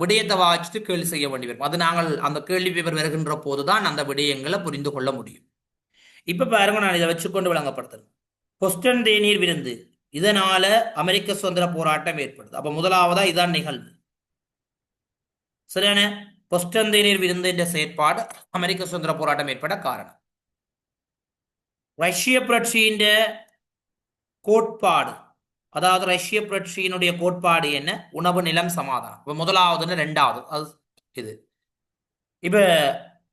விடயத்தை வாச்சிட்டு கேள்வி செய்ய வேண்டி வரும். அது நாங்கள் அந்த கேள்வி பேப்பர் வருகின்ற போதுதான் அந்த விடயங்களை புரிந்து கொள்ள முடியும். இப்ப பாருங்க, நான் இதை வச்சுக்கொண்டு விளங்கப்படுத்துறேன். பொஸ்டன் தேநீர் விருந்து, இதனால அமெரிக்க சுதந்திர போராட்டம் ஏற்படுது. அப்ப முதலாவதா இதான் நிகழ்வு. சரியான? பொஸ்டன் தேநீர் விருந்து என்ற செயற்பாடு அமெரிக்க சுதந்திர போராட்டம் ஏற்பட காரணம். ரஷ்ய புரட்சியின் கோட்பாடு, அதாவது ரஷ்ய புரட்சியினுடைய கோட்பாடு என்ன? உணவு, நிலம், சமாதானம். இப்ப முதலாவது ரெண்டாவது அது இது. இப்ப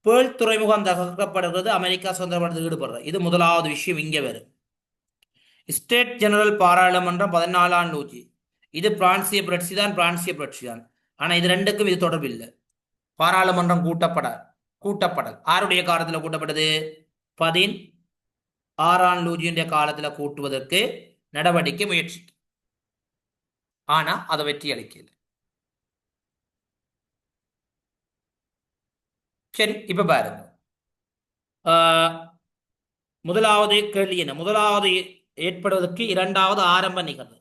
பேர்ல் துறைமுகம் தகர்க்கப்படுகிறது, அமெரிக்கா சுதந்திர போராட்டத்தில் ஈடுபடுறது. இது முதலாவது விஷயம் இங்க வரும். ஸ்டேட் ஜெனரல் பாராளுமன்றம் 14ஆம் நூற்றி, இது பிரான்சிய புரட்சி தான், பிரான்சிய புரட்சி தான். ஆனா இது ரெண்டுக்கும் இது தொடர்பு இல்லை. பாராளுமன்றம் கூட்டப்படல் ஆருடைய காலத்தில் கூட்டப்பட்டது? 16ஆம் லூஜியுடைய காலத்தில் கூட்டுவதற்கு நடவடிக்கை முயற்சி. ஆனா அதை வெற்றி அளிக்கல. சரி, இப்ப பாருங்க. முதலாவது கேள்வி என்ன? முதலாவது ஏற்படுவதற்கு இரண்டாவது ஆரம்ப நிகழ்வு.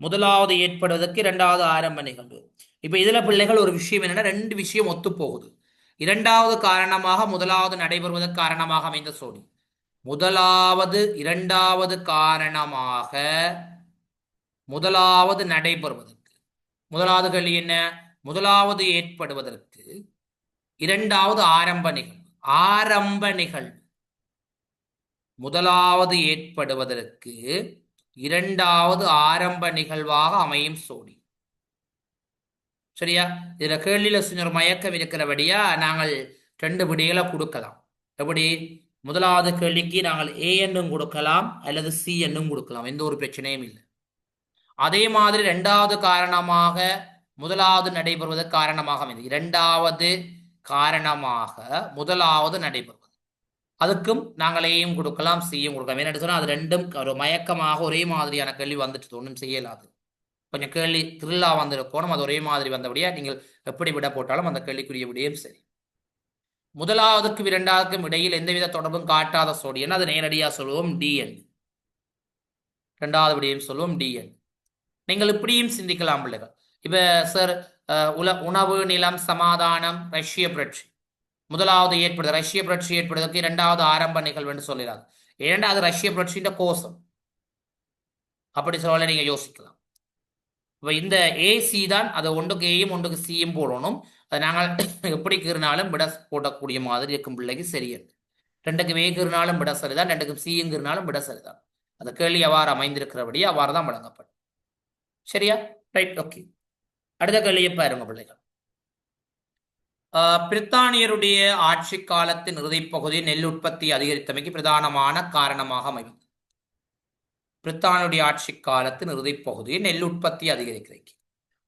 முதலாவது ஏற்படுவதற்கு இரண்டாவது ஆரம்ப நிகழ்வு. இப்ப இதுல பிள்ளைகள் ஒரு விஷயம் என்னன்னா, ரெண்டு விஷயம் ஒத்து போகுது. இரண்டாவது காரணமாக முதலாவது நடைபெறுவதற்கு காரணமாக அமைந்த சோடி. இரண்டாவது காரணமாக முதலாவது நடைபெறுவதற்கு, முதலாவது கேள்வி என்ன? முதலாவது ஏற்படுவதற்கு இரண்டாவது ஆரம்ப நிகழ்வு. ஆரம்ப நிகழ்வு முதலாவது ஏற்படுவதற்கு இரண்டாவது ஆரம்ப நிகழ்வாக அமையும் சோடி. சரியா? இதுல கேள்வியில ஒரு மயக்கம் இருக்கிறபடியா நாங்கள் ரெண்டு விடைகளை கொடுக்கலாம். எப்படி? முதலாவது கேள்விக்கு நாங்கள் ஏ என்னும் கொடுக்கலாம் அல்லது சி என்னும் கொடுக்கலாம். எந்த ஒரு பிரச்சனையும் இல்லை. அதே மாதிரி இரண்டாவது காரணமாக முதலாவது நடைபெறுவதற்கு காரணமாக அமைந்தது. இரண்டாவது காரணமாக முதலாவது நடைபெறுவது, அதுக்கும் நாங்கள் ஏயும் கொடுக்கலாம், சியும் கொடுக்கலாம். என்ன சொன்னா அது ரெண்டும் ஒரு மயக்கமாக ஒரே மாதிரியான கேள்வி வந்துட்டு ஒன்றும் செய்யலாது. கொஞ்சம் கேள்வி திருவிழா வந்திருக்கணும், அது ஒரே மாதிரி வந்தபடியா நீங்கள் எப்படி விட போட்டாலும் அந்த கேள்விக்குரிய விடையும் சரி. முதலாவதுக்கும் இரண்டாவதுக்கும் இடையில் எந்தவித தொடர்பும் காட்டாத சோடியன், அது நேரடியாக சொல்லுவோம் டிஎன். இரண்டாவது விடையும் சொல்லுவோம் டிஎன். நீங்கள் இப்படியும் சிந்திக்கலாம் பிள்ளைகள். இப்ப சார், உணவு, நிலம், சமாதானம், ரஷ்ய புரட்சி முதலாவது ஏற்படுது. ரஷ்ய புரட்சி ஏற்படுவதற்கு இரண்டாவது ஆரம்ப நிகழ்வு என்று சொல்லிடாது. இரண்டாவது ரஷ்ய புரட்சியின் கோஷம். அப்படி சொல்ல நீங்க யோசிக்கலாம். இப்போ இந்த ஏசி தான், அதை ஒன்றுக்கு ஏயும் ஒன்றுக்கு சியும் போடணும். அதை நாங்கள் எப்படி கீறினாலும் விட போடக்கூடிய மாதிரி இருக்கும் பிள்ளைக்கு சரியல். ரெண்டுக்கு வே கீறினாலும் விட சரிதான், ரெண்டுக்கும் சியும் கீறினாலும் விட சரிதான். அந்த கேள்வி அவ்வாறு அமைந்திருக்கிறபடியே அவ்வாறு தான் வழங்கப்படும். சரியா? Right, okay. அடுத்த கேள்வியை பாருங்க பிள்ளைகள். பிரித்தானியருடைய ஆட்சி காலத்தின் இறுதிப்பகுதியில் நெல் உற்பத்தி அதிகரித்தமைக்கு பிரதானமான காரணமாக அமைந்தது. பிரித்தானியுடைய ஆட்சி காலத்தின் இறுதிப்பகுதியில் நெல் உற்பத்தி அதிகரிக்கிறதுக்கு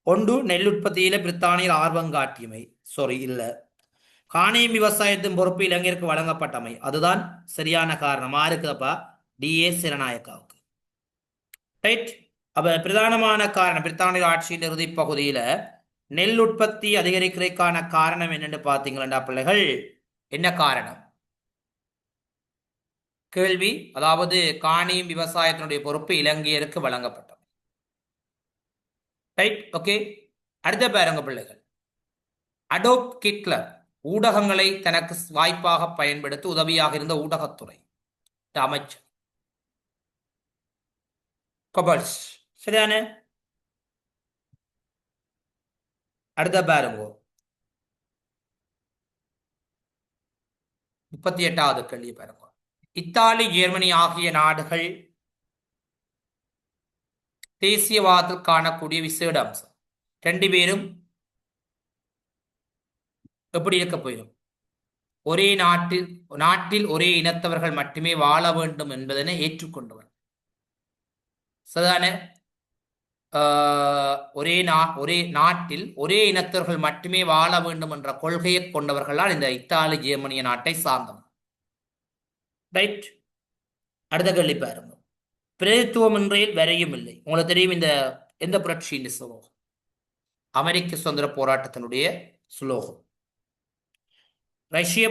ஒன்று, நெல் உற்பத்தியில பிரித்தானியர் ஆர்வம் காட்டியமை. இல்ல, காணியும் விவசாயத்தின் பொறுப்பு இளைஞருக்கு வழங்கப்பட்டமை. அதுதான் சரியான காரணமா இருக்குதப்பா, டிஏ சிறநாயக்காவுக்கு. ரைட். அப்ப பிரதானமான காரணம், பிரித்தானியர் ஆட்சியின் இறுதி பகுதியில நெல் உற்பத்தி அதிகரிக்கிறதுக்கான காரணம் என்னன்னு பாத்தீங்களா பிள்ளைகள்? என்ன காரணம்? கேள்வி, அதாவது காணியும் விவசாயத்தினுடைய பொறுப்பு இலங்கையருக்கு வழங்கப்பட்டது. Right, okay. அடுத்த பாருங்க பிள்ளைகள். அடோப் ஹிட்லர் ஊடகங்களை தனக்கு வாய்ப்பாக பயன்படுத்தி உதவியாக இருந்த ஊடகத்துறை அமைச்சர் கொபல்ஸ். சரியான? அடுத்த பாருங்க, 38வது கேள்வி பாருங்க. இத்தாலி, ஜெர்மனி ஆகிய நாடுகள் தேசியவாதத்தில் காணக்கூடிய விசேட அம்சம். ரெண்டு பேரும் எப்படி இருக்க போயிடும்? ஒரே நாட்டில் ஒரே இனத்தவர்கள் மட்டுமே வாழ வேண்டும் என்பதனை ஏற்றுக்கொண்டவர். சரிதானே? ஒரே நாட்டில் ஒரே இனத்தவர்கள் மட்டுமே வாழ வேண்டும் என்ற கொள்கையை கொண்டவர்களால் இந்த இத்தாலி ஜெர்மனிய நாட்டை சார்ந்தவர். ரைட். அடுத்த கேள்வி பாருங்க. பிரதித்துவம் இன்றையில் வரையும் இல்லை. உங்களுக்கு தெரியும் இந்த எந்த புரட்சியின் சுலோகம்? அமெரிக்க சுதந்திர போராட்டத்தினுடைய சுலோகம். ரஷ்ய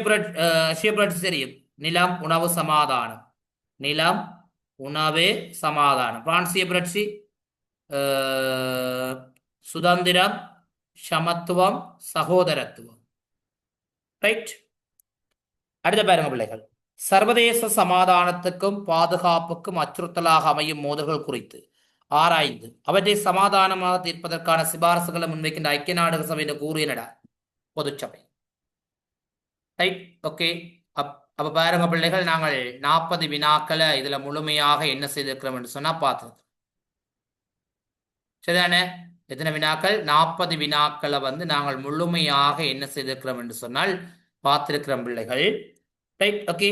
புரட்சி தெரியும். நிலம் உணவு சமாதானம். நிலம் உணவு சமாதானம். பிரான்சிய புரட்சி சுதந்திரம் சமத்துவம் சகோதரத்துவம். ரைட். அடுத்த பாருங்க பிள்ளைகள். சர்வதேச சமாதானத்துக்கும் பாதுகாப்புக்கும் அச்சுறுத்தலாக அமையும் மோதல்கள் குறித்து ஆராய்ந்து அவற்றை சமாதானமாக தீர்ப்பதற்கான சிபாரசுகளை முன்வைக்கின்ற ஐக்கிய நாடுகள் சபையின் கூறியனடா பொதுச்சபை. ரைட். ஓகே. அப்ப பாருங்க பிள்ளைகள், நாங்கள் 40 வினாக்களை இதுல முழுமையாக என்ன செய்திருக்கிறோம் என்று சொன்னா பார்த்தது சரிதானே? எத்தனை வினாக்கள்? 40 வினாக்களை நாங்கள் முழுமையாக என்ன செய்திருக்கிறோம் என்று சொன்னால் பார்த்திருக்கிறோம் பிள்ளைகள். ரைட். ஓகே.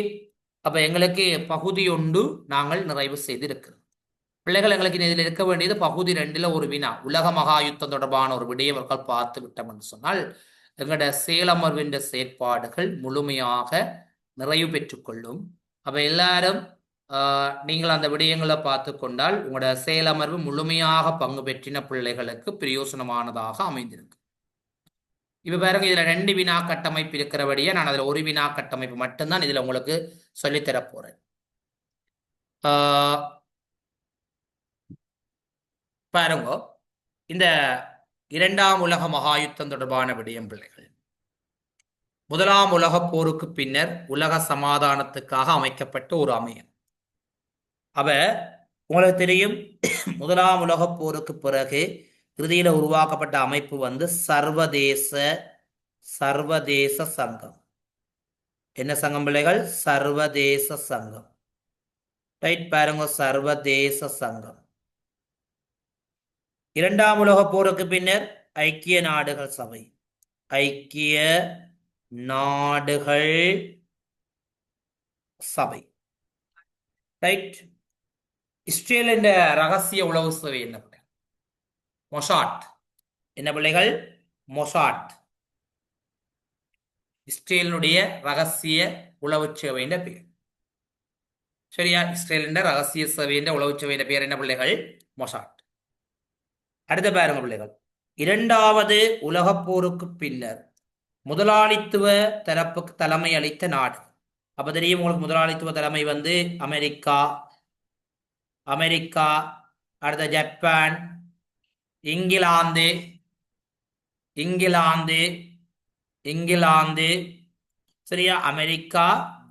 அப்ப எங்களுக்கு பகுதி 1 நாங்கள் நிறைவு செய்திருக்கிறோம் பிள்ளைகள். எங்களுக்கு இதில் இருக்க வேண்டியது பகுதி 2ல் ஒரு வினா, உலக மகாயுத்தம் தொடர்பான ஒரு விடயவர்கள் பார்த்து விட்டோம் என்று சொன்னால் எங்களோட செயலமர்வின் செயற்பாடுகள் முழுமையாக நிறைவு பெற்றுக்கொள்ளும். அப்ப எல்லாரும் நீங்கள் அந்த விடயங்களை பார்த்து கொண்டால் உங்களோட செயலமர்வு முழுமையாக பங்கு பெற்றின பிள்ளைகளுக்கு பிரயோசனமானதாக அமைந்திருக்கு. இப்ப பாருங்க, இதுல 2 வினா கட்டமைப்பு இருக்கிறபடியே நான் அதுல ஒரு வினா கட்டமைப்பு மட்டும்தான் இதுல உங்களுக்கு சொல்லித்தர போறேன். பாருங்க, இந்த 2ஆம் உலக மகாயுத்தம் தொடர்பான விடயம் பிள்ளைகள். 1ஆம் உலக போருக்கு பின்னர் உலக சமாதானத்துக்காக அமைக்கப்பட்ட ஒரு அமையம். அவ உங்களுக்கு தெரியும், 1ஆம் உலக போருக்கு பிறகு இறுதியில உருவாக்கப்பட்ட அமைப்பு சர்வதேச சங்கம். என்ன சங்கம் பிள்ளைகள்? சர்வதேச சங்கம். ரைட். பாருங்க, சர்வதேச சங்கம். 2ஆம் உலக போருக்கு பின்னர் ஐக்கிய நாடுகள் சபை. ஐக்கிய நாடுகள் சபை. ரைட். இஸ்ரேலின் ரகசிய உளவு சேவை என்ன? மொசாட். என்ன பிள்ளைகள்? மொசாட். இஸ்ரேலினுடைய ரகசிய உளவு சேவையின் பேர். சரியா? இஸ்ரேலின் ரகசிய சேவையின் உளவு சேவையின் பேர் என்ன பிள்ளைகள்? மொசாட். அடுத்த பாருங்க பிள்ளைகள், 2வது உலகப் போருக்கு பின்னர் முதலாளித்துவ தரப்புக்கு தலைமை அளித்த நாடு. அப்ப தெரியும் உங்களுக்கு, முதலாளித்துவ தலைமை அமெரிக்கா, அடுத்த ஜப்பான், இங்கிலாந்து. சரியா? அமெரிக்கா,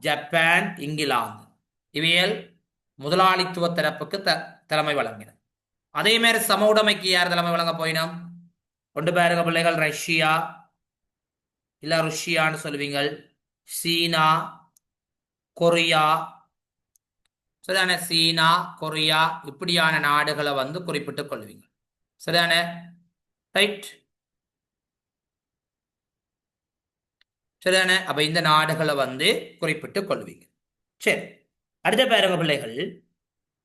ஜப்பான், இங்கிலாந்து இவையல் முதலாளித்துவ தரப்புக்கு தலைமை வழங்கின. அதே மாதிரி சம உடைமைக்கு யார் தலைமை வழங்க போயினோம்? கொண்டு பாருங்க பிள்ளைகள், ரஷ்யா இல்ல ருஷ்யான்னு சொல்லுவீங்க, சீனா, கொரியா. சரிதானே? சீனா, கொரியா இப்படியான நாடுகளை குறிப்பிட்டுக் கொள்வீங்க. சரிதானே? ரைட். சரிதானே? அப்ப இந்த நாடுகளை குறிப்பிட்டுக் கொள்வீங்க. சரி. அடுத்த பாருங்க பிள்ளைகள்,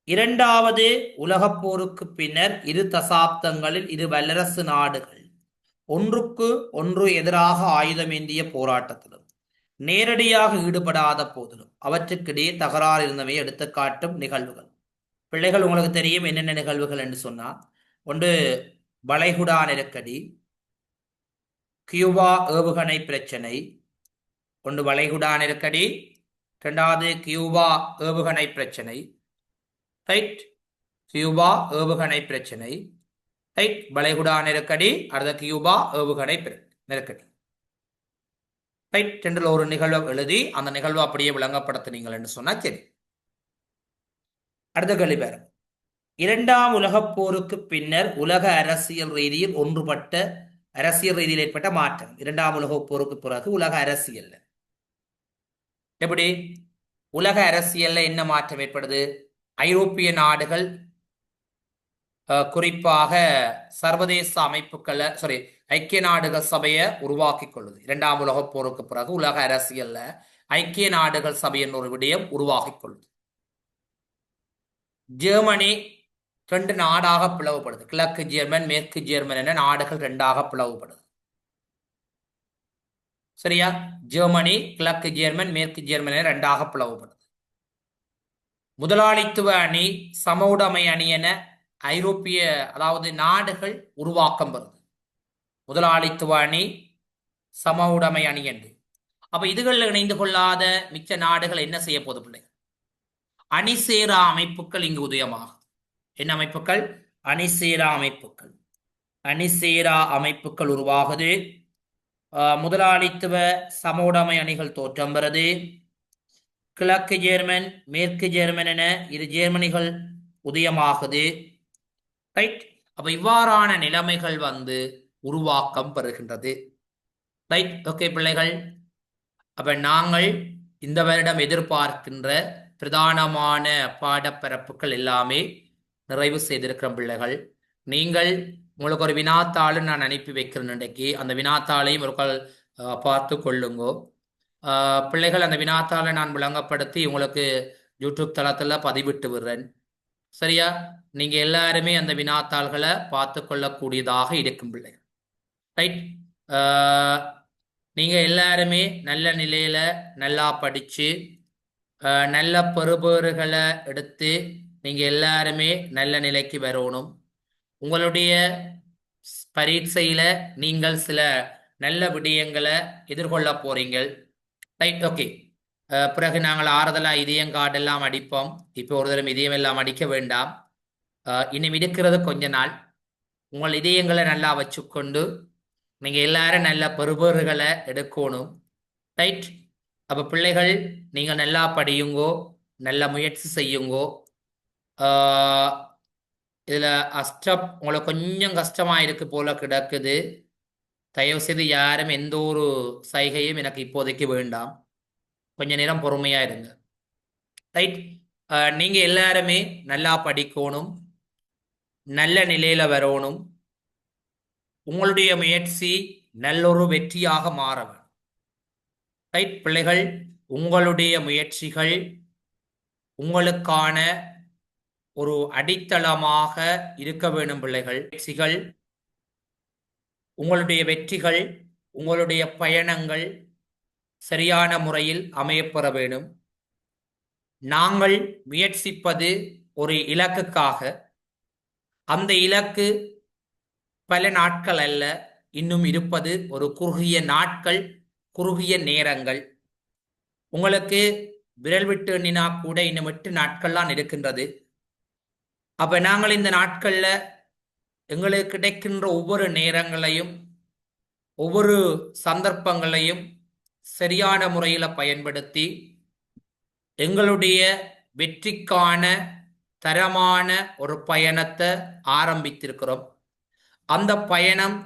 2வது உலகப் போருக்கு பின்னர் 2 தசாப்தங்களில் 2 வல்லரசு நாடுகள் ஒன்றுக்கு ஒன்று எதிராக ஆயுதம் ஏந்திய போராட்டத்திலும் நேரடியாக ஈடுபடாத போதிலும் அவற்றுக்கிடையே தகராறு இருந்தவை எடுத்துக்காட்டும் நிகழ்வுகள். பிள்ளைகள், உங்களுக்கு தெரியும் என்னென்ன நிகழ்வுகள் என்று சொன்னா, ஒன்று வளைகுடா நெருக்கடி, கியூபா ஏவுகணை பிரச்சனை. ஒன்று வளைகுடா நெருக்கடி, 2வது கியூபா ஏவுகணை பிரச்சனை. ரைட். கியூபா ஏவுகணை பிரச்சனை. ரைட். வளைகுடா நெருக்கடி, அடுத்த கியூபா ஏவுகணை நெருக்கடி. ரைட். 2ல் ஒரு நிகழ்வு எழுதி அந்த நிகழ்வு அப்படியே விளங்கப்படுத்தினீங்கள் என்று சொன்னா சரி. அடுத்த கேள்வி பாருங்க, 2ஆம் உலகப் போருக்கு பின்னர் உலக அரசியல் ரீதியில் ஏற்பட்ட மாற்றம். 2ஆம் உலகப் போருக்கு பிறகு உலக அரசியல் எப்படி? உலக அரசியல்ல என்ன மாற்றம் ஏற்படுது? ஐரோப்பிய நாடுகள் குறிப்பாக சர்வதேச அமைப்புகளை ஐக்கிய நாடுகள் சபையை உருவாக்கி கொள்ளுது. 2ஆம் உலகப் போருக்கு பிறகு உலக அரசியல்ல ஐக்கிய நாடுகள் சபை என்ற ஒரு விடயம் உருவாக்கி கொள்ளுது. ஜெர்மனி ரெண்டு நாடாக பிளவுபடுது. கிழக்கு ஜெர்மன் மேற்கு ஜெர்மன் என நாடுகள் ரெண்டாக பிளவுபடுது. சரியா? ஜெர்மனி கிழக்கு ஜெர்மன் மேற்கு ஜெர்மன் என ரெண்டாக பிளவுபடுது. முதலாளித்துவ அணி சமவுடைமை அணி என ஐரோப்பிய அதாவது நாடுகள் உருவாக்கம் வருது. முதலாளித்துவ அணி சமவுடைமை அணி என்று. அப்ப இதுகளில் இணைந்து கொள்ளாத மிச்ச நாடுகள் என்ன செய்ய போது பிள்ளை? அணிசேரா அமைப்புகள் இங்கு உதயமாகும். என்ன அமைப்புகள்? அணிசேரா அமைப்புகள். அணிசேரா அமைப்புகள் உருவாகுது. முதலாளித்துவ சமவுடைமை அணிகள் தோற்றம் பெறுது. கிழக்கு ஜெர்மன் மேற்கு ஜெர்மன் என இரு ஜெர்மனிகள் உதயமாகுது. ரைட். அப்ப இவ்வாறான நிலைமைகள் உருவாக்கம் பெறுகின்றது. ரைட். ஓகே பிள்ளைகள், அப்ப நாங்கள் இந்த வருடம் எதிர்பார்க்கின்ற பிரதானமான பாடப்பரப்புகள் எல்லாமே நிறைவு செய்திருக்கிறோம் பிள்ளைகள். நீங்கள் உங்களுக்கு ஒரு வினாத்தாளும் நான் அனுப்பி வைக்கிறேன். இன்றைக்கு அந்த வினாத்தாளையும் ஒரு பார்த்து கொள்ளுங்கோ பிள்ளைகள். அந்த வினாத்தாளை நான் விளங்கப்படுத்தி உங்களுக்கு யூடியூப் தளத்தில் பதிவிட்டு விடுறேன். சரியா? நீங்க எல்லாருமே அந்த வினாத்தாள்களை பார்த்து கொள்ளக்கூடியதாக இருக்கும் பிள்ளைகள். ரைட். நீங்க எல்லாருமே நல்ல நிலையில நல்லா படிச்சு நல்ல பெறுபேறுகளை எடுத்து நீங்க எல்லாருமே நல்ல நிலைக்கு வரணும். உங்களுடைய பரீட்சையில நீங்கள் சில நல்ல விடயங்களை எதிர்கொள்ள போறீங்க. ரைட். ஓகே. பிறகு நாங்கள் ஆறுதலா இதயம் கார்டெல்லாம் அடிப்போம். இப்போ ஒரு தரம் இதயம் எல்லாம் அடிக்க வேண்டாம். இன்னும் இருக்கிறது கொஞ்ச நாள். உங்கள் இதயங்களை நல்லா வச்சுக்கொண்டு நீங்க எல்லாரும் நல்ல பெறுபேறுகளை எடுக்கணும். ரைட். அப்ப பிள்ளைகள் நீங்க நல்லா படியுங்கோ, நல்ல முயற்சி செய்யுங்கோ. இதுல உங்களுக்கு கொஞ்சம் கஷ்டமா இருக்கு போல கிடக்குது. தயவு செய்து யாரும் எந்த ஒரு சைகையும் எனக்கு இப்போதைக்கு வேண்டாம். கொஞ்ச நேரம் பொறுமையா இருங்க. ரைட். நீங்க எல்லாருமே நல்லா படிக்கணும், நல்ல நிலையில வரணும். உங்களுடைய முயற்சி நல்லொரு வெற்றியாக மாற வேண்டும். ரைட் பிள்ளைகள், உங்களுடைய முயற்சிகள் உங்களுக்கான ஒரு அடித்தளமாக இருக்க வேண்டும் பிள்ளைகள். முயற்சிகள் உங்களுடைய வெற்றிகள் உங்களுடைய பயணங்கள் சரியான முறையில் அமையப்பெற வேண்டும். நாங்கள் முயற்சிப்பது ஒரு இலக்குக்காக. அந்த இலக்கு பல நாட்கள் அல்ல, இன்னும் இருப்பது ஒரு குறுகிய நாட்கள், குறுகிய நேரங்கள். உங்களுக்கு விரல் விட்டு எண்ணினா கூட இன்னும் 8 நாட்கள்லாம் இருக்கின்றது. அப்ப நாங்கள் இந்த நாட்கள்ல எங்களுக்கு கிடைக்கின்ற ஒவ்வொரு நேரங்களையும் ஒவ்வொரு சந்தர்ப்பங்களையும் சரியான முறையில பயன்படுத்தி எங்களுடைய வெற்றிக்கான தரமான ஒரு பயணத்தை ஆரம்பித்திருக்கிறோம். அந்த பயணம்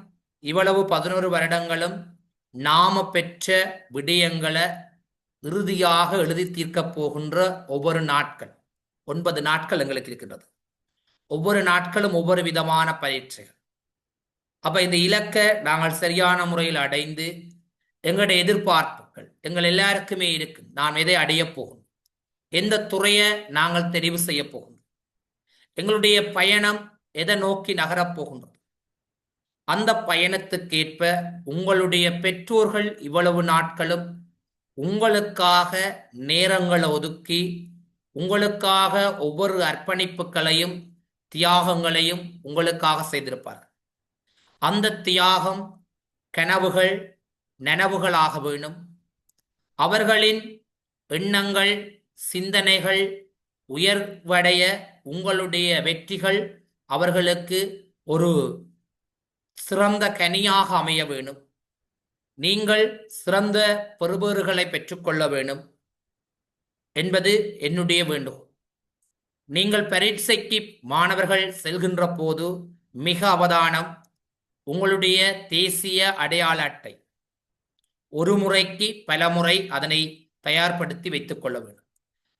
இவ்வளவு 11 வருடங்களும் நாம பெற்ற விடயங்களை இறுதியாக எழுதி தீர்க்க போகின்ற ஒவ்வொரு நாட்கள் 9 நாட்கள் எங்களுக்கு இருக்கின்றது. ஒவ்வொரு நாட்களும் ஒவ்வொரு விதமான பயிற்சிகள். அப்ப இந்த இலக்கை நாங்கள் சரியான முறையில் அடைந்து எங்களுடைய எதிர்பார்ப்புகள் எங்கள் எல்லாருக்குமே இருக்கு. நாம் எதை அடைய போகும், எந்த துறையை நாங்கள் தெரிவு செய்ய போகின்றோம், எங்களுடைய பயணம் எதை நோக்கி நகரப் போகின்றோம். அந்த பயணத்துக்கேற்ப உங்களுடைய பெற்றோர்கள் இவ்வளவு நாட்களும் உங்களுக்காக நேரங்களை ஒதுக்கி உங்களுக்காக ஒவ்வொரு அர்ப்பணிப்புகளையும் தியாகங்களையும் உங்களுக்காக செய்திருப்பார்கள். அந்த தியாகம் கனவுகள் நனவுகளாக வேணும். அவர்களின் எண்ணங்கள் சிந்தனைகள் உயர்வடைய உங்களுடைய வெற்றிகள் அவர்களுக்கு ஒரு சிறந்த கனியாக அமைய வேணும். நீங்கள் சிறந்த பெறுபேறுகளை பெற்றுக்கொள்ள வேண்டும் என்பது என்னுடைய வேண்டுகோள். நீங்கள் பரீட்சைக்கு மாணவர்கள் செல்கின்ற போது மிக அவதானம். உங்களுடைய தேசிய அடையாள அட்டை ஒரு முறைக்கு பல முறை அதனை தயார்படுத்தி வைத்துக் கொள்ள வேண்டும்.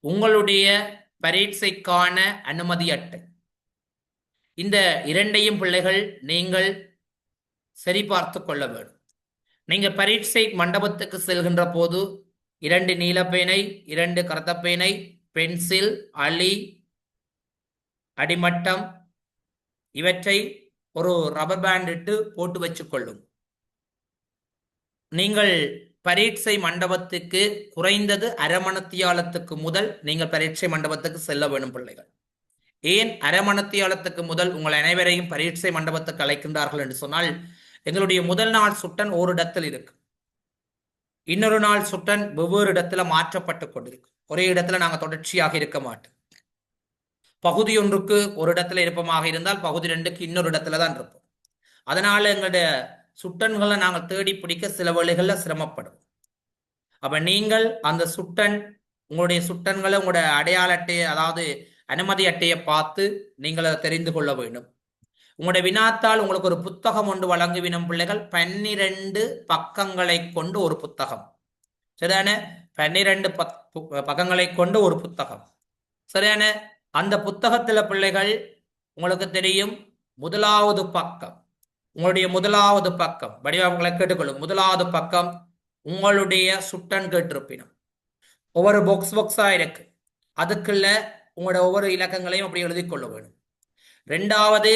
உங்களுடைய பரீட்சைக்கான அனுமதி அட்டை, இந்த இரண்டையும் பிள்ளைகள் நீங்கள் சரிபார்த்து கொள்ள வேண்டும். நீங்க பரீட்சை மண்டபத்துக்கு செல்கின்ற போது 2 நீலப்பேனை, 2 கருத்தப்பேனை, பென்சில், அலி, அடிமட்டம், இவற்றை ஒரு ரப்பர் பேண்ட் இட்டு போட்டு வச்சுக்கொள்ளும். நீங்கள் பரீட்சை மண்டபத்துக்கு குறைந்தது அரை மணத்தியாலத்துக்கு முதல் நீங்கள் பரீட்சை மண்டபத்துக்கு செல்ல வேணும் பிள்ளைகள். ஏன் அரை மணத்தியாலத்துக்கு முதல் உங்கள் அனைவரையும் பரீட்சை மண்டபத்துக்கு அழைக்கின்றார்கள் என்று சொன்னால், எங்களுடைய முதல் நாள் சுட்டன் ஒரு இடத்தில் இருக்கு, இன்னொரு நாள் சுட்டன் வெவ்வேறு இடத்துல மாற்றப்பட்டு கொண்டிருக்கு. ஒரே இடத்துல நாங்கள் தொடர்ச்சியாக இருக்க மாட்டோம். பகுதி ஒன்றுக்கு ஒரு இடத்துல இருப்பமாக இருந்தால் பகுதி 2க்கு இன்னொரு இடத்துல தான் இருப்போம். அதனால எங்களுடைய சுட்டன்களை நாங்கள் தேடி பிடிக்க சில வழிகள்ல சிரமப்படும். அப்ப நீங்கள் அந்த சுட்டன், உங்களுடைய சுட்டன்களை உங்களுடைய அடையாள அட்டையை, அதாவது அனுமதி அட்டையை பார்த்து நீங்கள் அதை தெரிந்து கொள்ள வேண்டும். உங்களுடைய வினாத்தால் உங்களுக்கு ஒரு புத்தகம் ஒன்று வழங்குவினும் பிள்ளைகள், 12 பக்கங்களை கொண்டு ஒரு புத்தகம். சரிதானே? 12 பக்கங்களை கொண்டு ஒரு புத்தகம். சரிதானே? அந்த புத்தகத்துல பிள்ளைகள் உங்களுக்கு தெரியும், முதலாவது பக்கம், உங்களுடைய முதலாவது பக்கம், வடிவங்களை கேட்டுக்கொள்ளும், முதலாவது பக்கம் உங்களுடைய சுட்டன் கேட்டிருப்பினும் ஒவ்வொரு பாக்ஸா இருக்கு, அதுக்குள்ள உங்களோட ஒவ்வொரு இலக்கங்களையும் அப்படி எழுதி கொள்ள வேணும். 2வது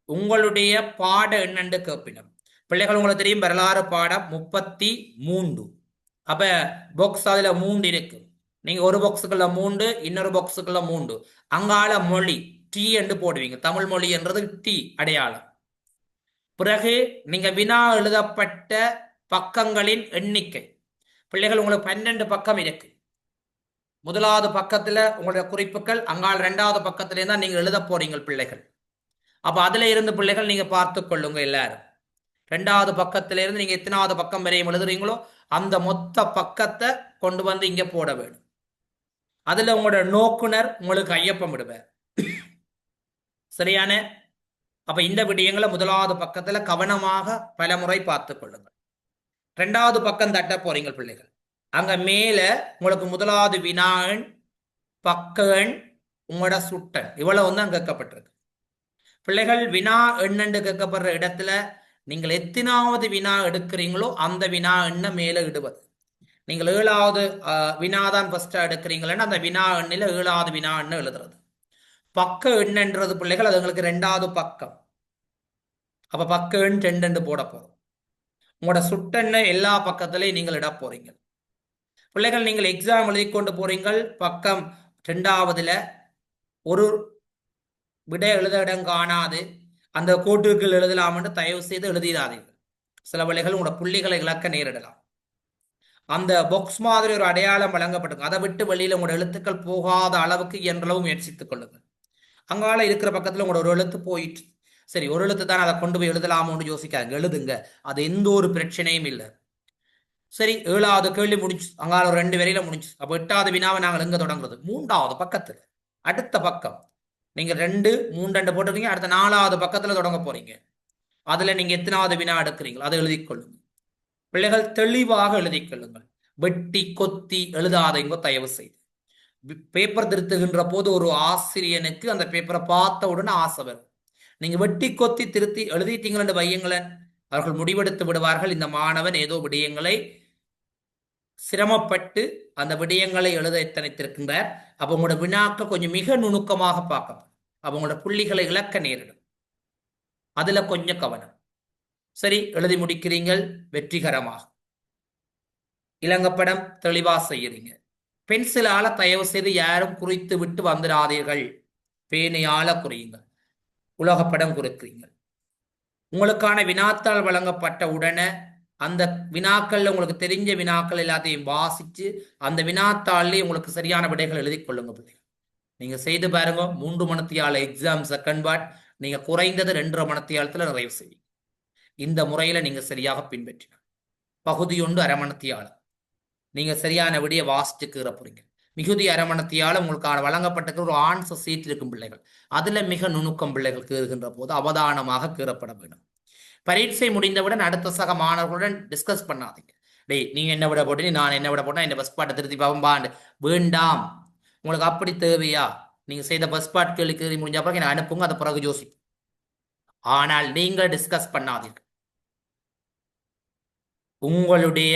உங்களுடைய பாட எண்ணெண்டு கேட்பினும் பிள்ளைகள் உங்களுக்கு தெரியும், வரலாறு பாடம் 33. அப்ப பாக்ஸ் அதுல 3 இருக்கு. நீங்க ஒரு பாக்ஸுக்குள்ள 3, இன்னொரு பாக்ஸுக்குள்ள 3. அங்கால மொழி டி என்று போடுவீங்க, தமிழ் மொழி என்றது டி அடையாளம். பிறகு நீங்க வினா எழுதப்பட்ட பக்கங்களின் எண்ணிக்கை. பிள்ளைகள் உங்களுக்கு 12 பக்கம் இருக்கு. முதலாவது பக்கத்துல உங்களுடைய குறிப்புகள், அங்கால் 2வது பக்கத்துல தான் நீங்க எழுத போறீங்க பிள்ளைகள். அப்ப அதுல இருந்து பிள்ளைகள் நீங்க பார்த்து கொள்ளுங்க எல்லாரும். 2வது பக்கத்துல இருந்து நீங்க எத்தனாவது பக்கம் வரையும் எழுதுறீங்களோ அந்த மொத்த பக்கத்தை கொண்டு வந்து இங்க போட வேணும். அதுல உங்களோட நோக்குனர் உங்களுக்கு ஐயப்பம் விடுவார். சரியான? அப்ப இந்த விடயங்களை முதலாவது பக்கத்துல கவனமாக பல முறை பார்த்து கொள்ளுங்கள். 2வது பக்கம் தட்ட போறீங்க பிள்ளைகள். அங்க மேல உங்களுக்கு முதலாவது வினா எண், பக்க எண், உங்களோட சுட்டன், இவ்வளவு வந்து அங்க கேட்கப்பட்டிருக்கு. பிள்ளைகள் வினா எண்ணு கேட்கப்படுற இடத்துல நீங்கள் எத்தனாவது வினா எடுக்கிறீங்களோ அந்த வினா எண்ணை மேல இடுவது. நீங்கள் 7வது வினாதான் ஃபர்ஸ்டா எடுக்கிறீங்களேன்னு அந்த வினா எண்ணில 7வது வினா எண்ணு எழுதுறது. பக்க எண்ணுன்றது பிள்ளைகள் அது உங்களுக்கு 2வது பக்கம். அப்ப பக்க எண் 2 போட போறோம். உங்களோட சுட்டெண்ணை எல்லா பக்கத்திலையும் நீங்கள் இட போறீங்க பிள்ளைகள். நீங்கள் எக்ஸாம் எழுதி கொண்டு போறீங்கள், பக்கம் 2வதுல ஒரு விட எழுத இடம் காணாது, அந்த கோட்டுகள் எழுதலாம் என்று தயவு செய்து எழுதிடாதீர்கள். சில வேளைகள் உங்களோட புள்ளிகளை இழக்க நேரிடலாம். அந்த பாக்ஸ் மாதிரி ஒரு அடையாளம் வழங்கப்பட்டிருக்கும், அதை விட்டு வெளியில உங்களோட எழுத்துக்கள் போகாத அளவுக்கு இயன்றளவு முயற்சித்துக் கொள்ளுங்கள். அங்கால இருக்கிற பக்கத்துல உங்களோட ஒரு எழுத்து போயிட்டு, சரி ஒரு எழுத்து தான், அதை கொண்டு போய் எழுதலாமோன்னு யோசிக்காங்க, எழுதுங்க, அது எந்த ஒரு பிரச்சனையும் இல்லை. சரி 7வது கேள்வி முடிஞ்சு, அங்கால ஒரு 2 வரையில முடிஞ்சு. அப்ப 8வது வினாவை நாங்கள் எங்க தொடங்குறது? 3வது பக்கத்துல, அடுத்த பக்கம். நீங்க 2, 3 போட்டிருக்கீங்க, அடுத்த 4வது பக்கத்துல தொடங்க போறீங்க. அதுல நீங்க எத்தனாவது வினா எடுக்கிறீங்களோ அதை எழுதி கொள்ளுங்க பிள்ளைகள். தெளிவாக எழுதி கொள்ளுங்கள், வெட்டி கொத்தி எழுதாதீங்க தயவு செய்து. பேப்பர் திருத்துகின்ற போது ஒரு ஆசிரியனுக்கு அந்த பேப்பரை பார்த்த உடனே ஆசை வரும். நீங்க வெட்டி கொத்தி திருத்தி எழுதிட்டீங்களே வையுங்களேன், அவர்கள் முடிவெடுத்து விடுவார்கள், இந்த மாணவன் ஏதோ விடயங்களை சிரமப்பட்டு அந்த விடயங்களை எழுத எத்தனைத்திருக்கின்றார். அப்ப உங்களோட வினாக்கள் கொஞ்சம் மிக நுணுக்கமாக பார்க்கப்படும். அப்ப உங்களோட புள்ளிகளை இழக்க நேரிடும். அதுல கொஞ்சம் கவனம். சரி, எழுதி முடிக்கிறீங்கள் வெற்றிகரமாக. இலங்கப்படம் தெளிவா செய்யறீங்க. பென்சிலால தயவு செய்து யாரும் குறித்து விட்டு வந்துடாதீர்கள், பேனையால குறியுங்கள். உலகப்படம் குறிக்கிறீங்க. உங்களுக்கான வினாத்தாள் வழங்கப்பட்ட உடனே அந்த வினாக்கள்ல உங்களுக்கு தெரிஞ்ச வினாக்கள் எல்லாத்தையும் வாசிச்சு அந்த வினாத்தாள்லயே உங்களுக்கு சரியான விடைகள் எழுதி கொள்ளுங்க பிள்ளைங்க. நீங்க செய்து பாருங்க, 3 மணித்தியால எக்ஸாம் செகண்ட் பார்ட் நீங்க குறைந்தது 2.5 மணித்தியாலத்துல நிறைவு செய்வீங்க. இந்த முறையில நீங்க சரியாக பின்பற்றின பகுதி 1 அரை மணித்தியாலம் நீங்க சரியான விடையை வாசிச்சு கீற போறீங்க. மிகுதி அரை மணித்தியால உங்களுக்கான வழங்கப்பட்ட ஒரு ஆன்சர் சீட் இருக்கும் பிள்ளைகள், அதுல மிக நுணுக்கம் பிள்ளைகள் கீறுகின்ற போது அவதானமாக கீறப்பட வேண்டும். பரீட்சை முடிந்தவுடன் அடுத்த சக மாணவர்களுடன் டிஸ்கஸ் பண்ணாதீங்க. டேய் நீங்க என்ன விட போட்டு நான் என்ன விட போட்டா இந்த பஸ் பாட்டை திருத்தி பாம்பு வேண்டாம். உங்களுக்கு அப்படி தேவையா? நீங்க செய்த பஸ் பாட் கேள்வி முடிஞ்ச பிறகு என்ன அனுப்புங்க, அதை பிறகு யோசி. ஆனால் நீங்கள் டிஸ்கஸ் பண்ணாதீர்கள். உங்களுடைய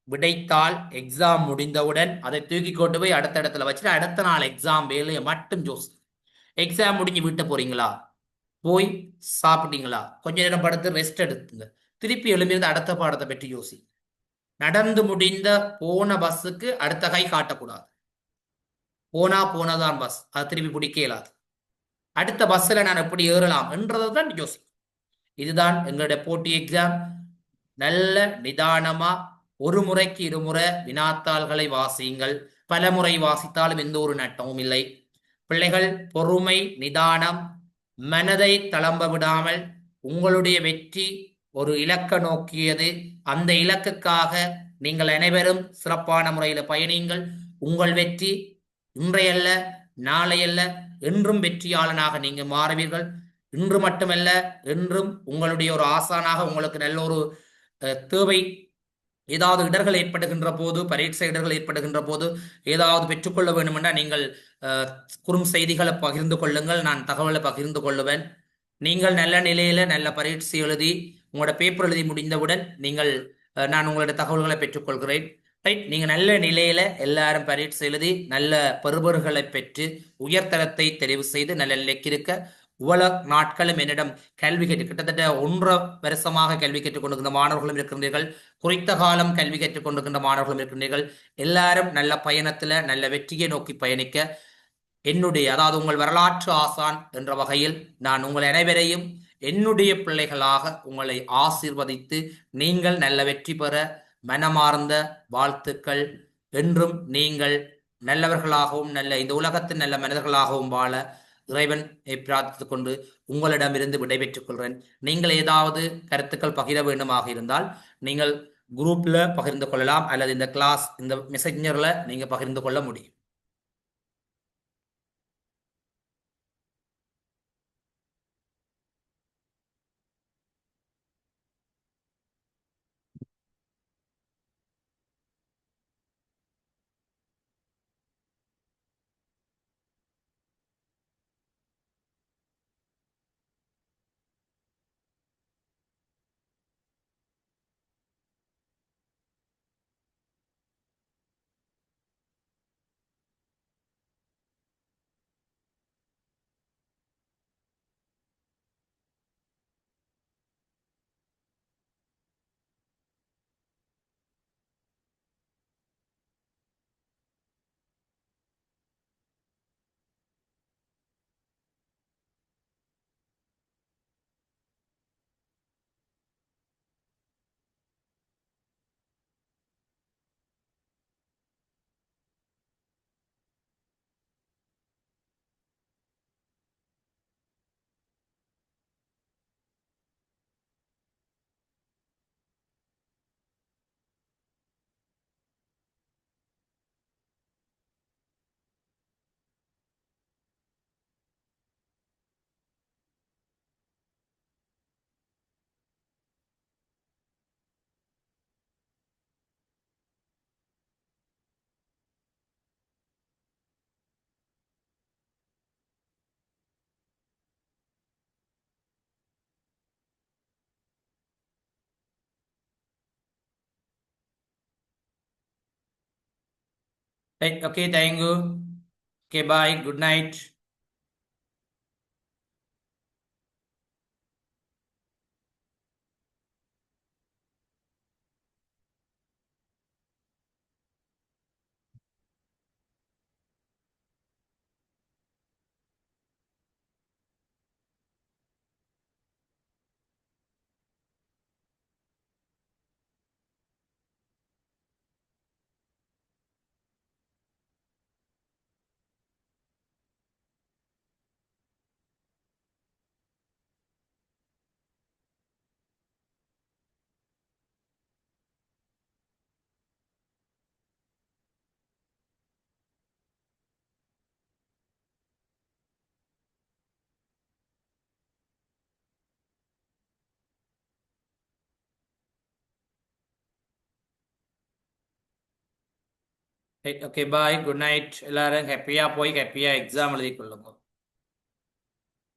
விடைத்தாள் எக்ஸாம் முடிந்தவுடன் அதை தூக்கி கொண்டு போய் அடுத்த இடத்துல வச்சுட்டு அடுத்த நாள் எக்ஸாம் வேலையை மட்டும் யோசி. எக்ஸாம் முடிஞ்சு விட்டு போறீங்களா? போய் சாப்பிட்டீங்களா, கொஞ்ச நேரம் படுத்து ரெஸ்ட் எடுத்துங்க, திருப்பி எழுந்திருந்து அடுத்த பாடத்தை பற்றி யோசி. நடந்து முடிந்த போன பஸ்ஸுக்கு அடுத்த கை காட்டக்கூடாது. போனா போனதான் பஸ், அது திருப்பி பிடிக்க இயலாது. அடுத்த பஸ்ஸில் நான் எப்படி ஏறலாம் என்றதை தான் யோசி. இதுதான் எங்களுடைய போட்டி எக்ஸாம். நல்ல நிதானமா ஒரு முறைக்கு இருமுறை வினாத்தாள்களை வாசியுங்கள். பல முறை வாசித்தாலும் எந்த ஒரு நட்டமும் இல்லை. பிள்ளைகள், பொறுமை, நிதானம், மனதை தளம்ப விடாமல், உங்களுடைய வெற்றி ஒரு இலக்க நோக்கியது. அந்த இலக்குக்காக நீங்கள் அனைவரும் சிறப்பான முறையில் பயணியுங்கள். உங்கள் வெற்றி இன்றையல்ல, நாளையல்ல, என்றும் வெற்றியாளனாக நீங்க மாறுவீர்கள். இன்று மட்டுமல்ல, என்றும் உங்களுடைய ஒரு ஆசானாக உங்களுக்கு நல்ல ஒரு தேவை. ஏதாவது இடர்கள் ஏற்படுகின்ற போது, பரீட்சை இடர்கள் ஏற்படுகின்ற போது, ஏதாவது பெற்றுக்கொள்ள வேண்டுமென்றால் நீங்கள் குறும் செய்திகளை பகிர்ந்து கொள்ளுங்கள், நான் தகவலை பகிர்ந்து கொள்ளுவேன். நீங்கள் நல்ல நிலையில நல்ல பரீட்சை எழுதி உங்களோட பேப்பர் எழுதி முடிந்தவுடன் நீங்கள் நான் உங்களோட தகவல்களை பெற்றுக்கொள்கிறேன். ரைட், நீங்க நல்ல நிலையில எல்லாரும் பரீட்சை எழுதி நல்ல பெறுபர்களை பெற்று உயர்தரத்தை தெரிவு செய்து நல்ல நிலைக்கு இருக்க. இவ்வளவு நாட்களும் என்னிடம் கல்வி கற்று கிட்டத்தட்ட 1.5 வருஷமாக கல்வி கற்றுக் கொண்டிருக்கின்ற மாணவர்களும் இருக்கின்றீர்கள். குறித்த காலம் கல்வி கற்றுக் கொண்டிருக்கின்ற மாணவர்களும் இருக்கின்றீர்கள். எல்லாரும் நல்ல பயணத்துல நல்ல வெற்றியை நோக்கி பயணிக்க என்னுடைய, அதாவது உங்கள் வரலாற்று ஆசான் என்ற வகையில் நான் உங்கள் அனைவரையும் என்னுடைய பிள்ளைகளாக உங்களை ஆசீர்வதித்து நீங்கள் நல்ல வெற்றி பெற மனமார்ந்த வாழ்த்துக்கள். என்றும் நீங்கள் நல்லவர்களாகவும் நல்ல இந்த உலகத்தின் நல்ல மனிதர்களாகவும் வாழ இறைவன் பிரார்த்தித்துக் கொண்டு உங்களிடமிருந்து விடைபெற்றுக் கொள்கிறேன். நீங்கள் ஏதாவது கருத்துக்கள் பகிர வேண்டுமாக இருந்தால் நீங்கள் குரூப்ல பகிர்ந்து கொள்ளலாம், அல்லது இந்த கிளாஸ் இந்த மெசேஞ்சர்ல நீங்க பகிர்ந்து கொள்ள முடியும். Right, okay, thank you. Okay, bye, good night. Right, okay, bye, good night. எல்லாரும் ஹாப்பியா போய் ஹாப்பியா எக்ஸாம் எழுதி கொள்ளுங்க.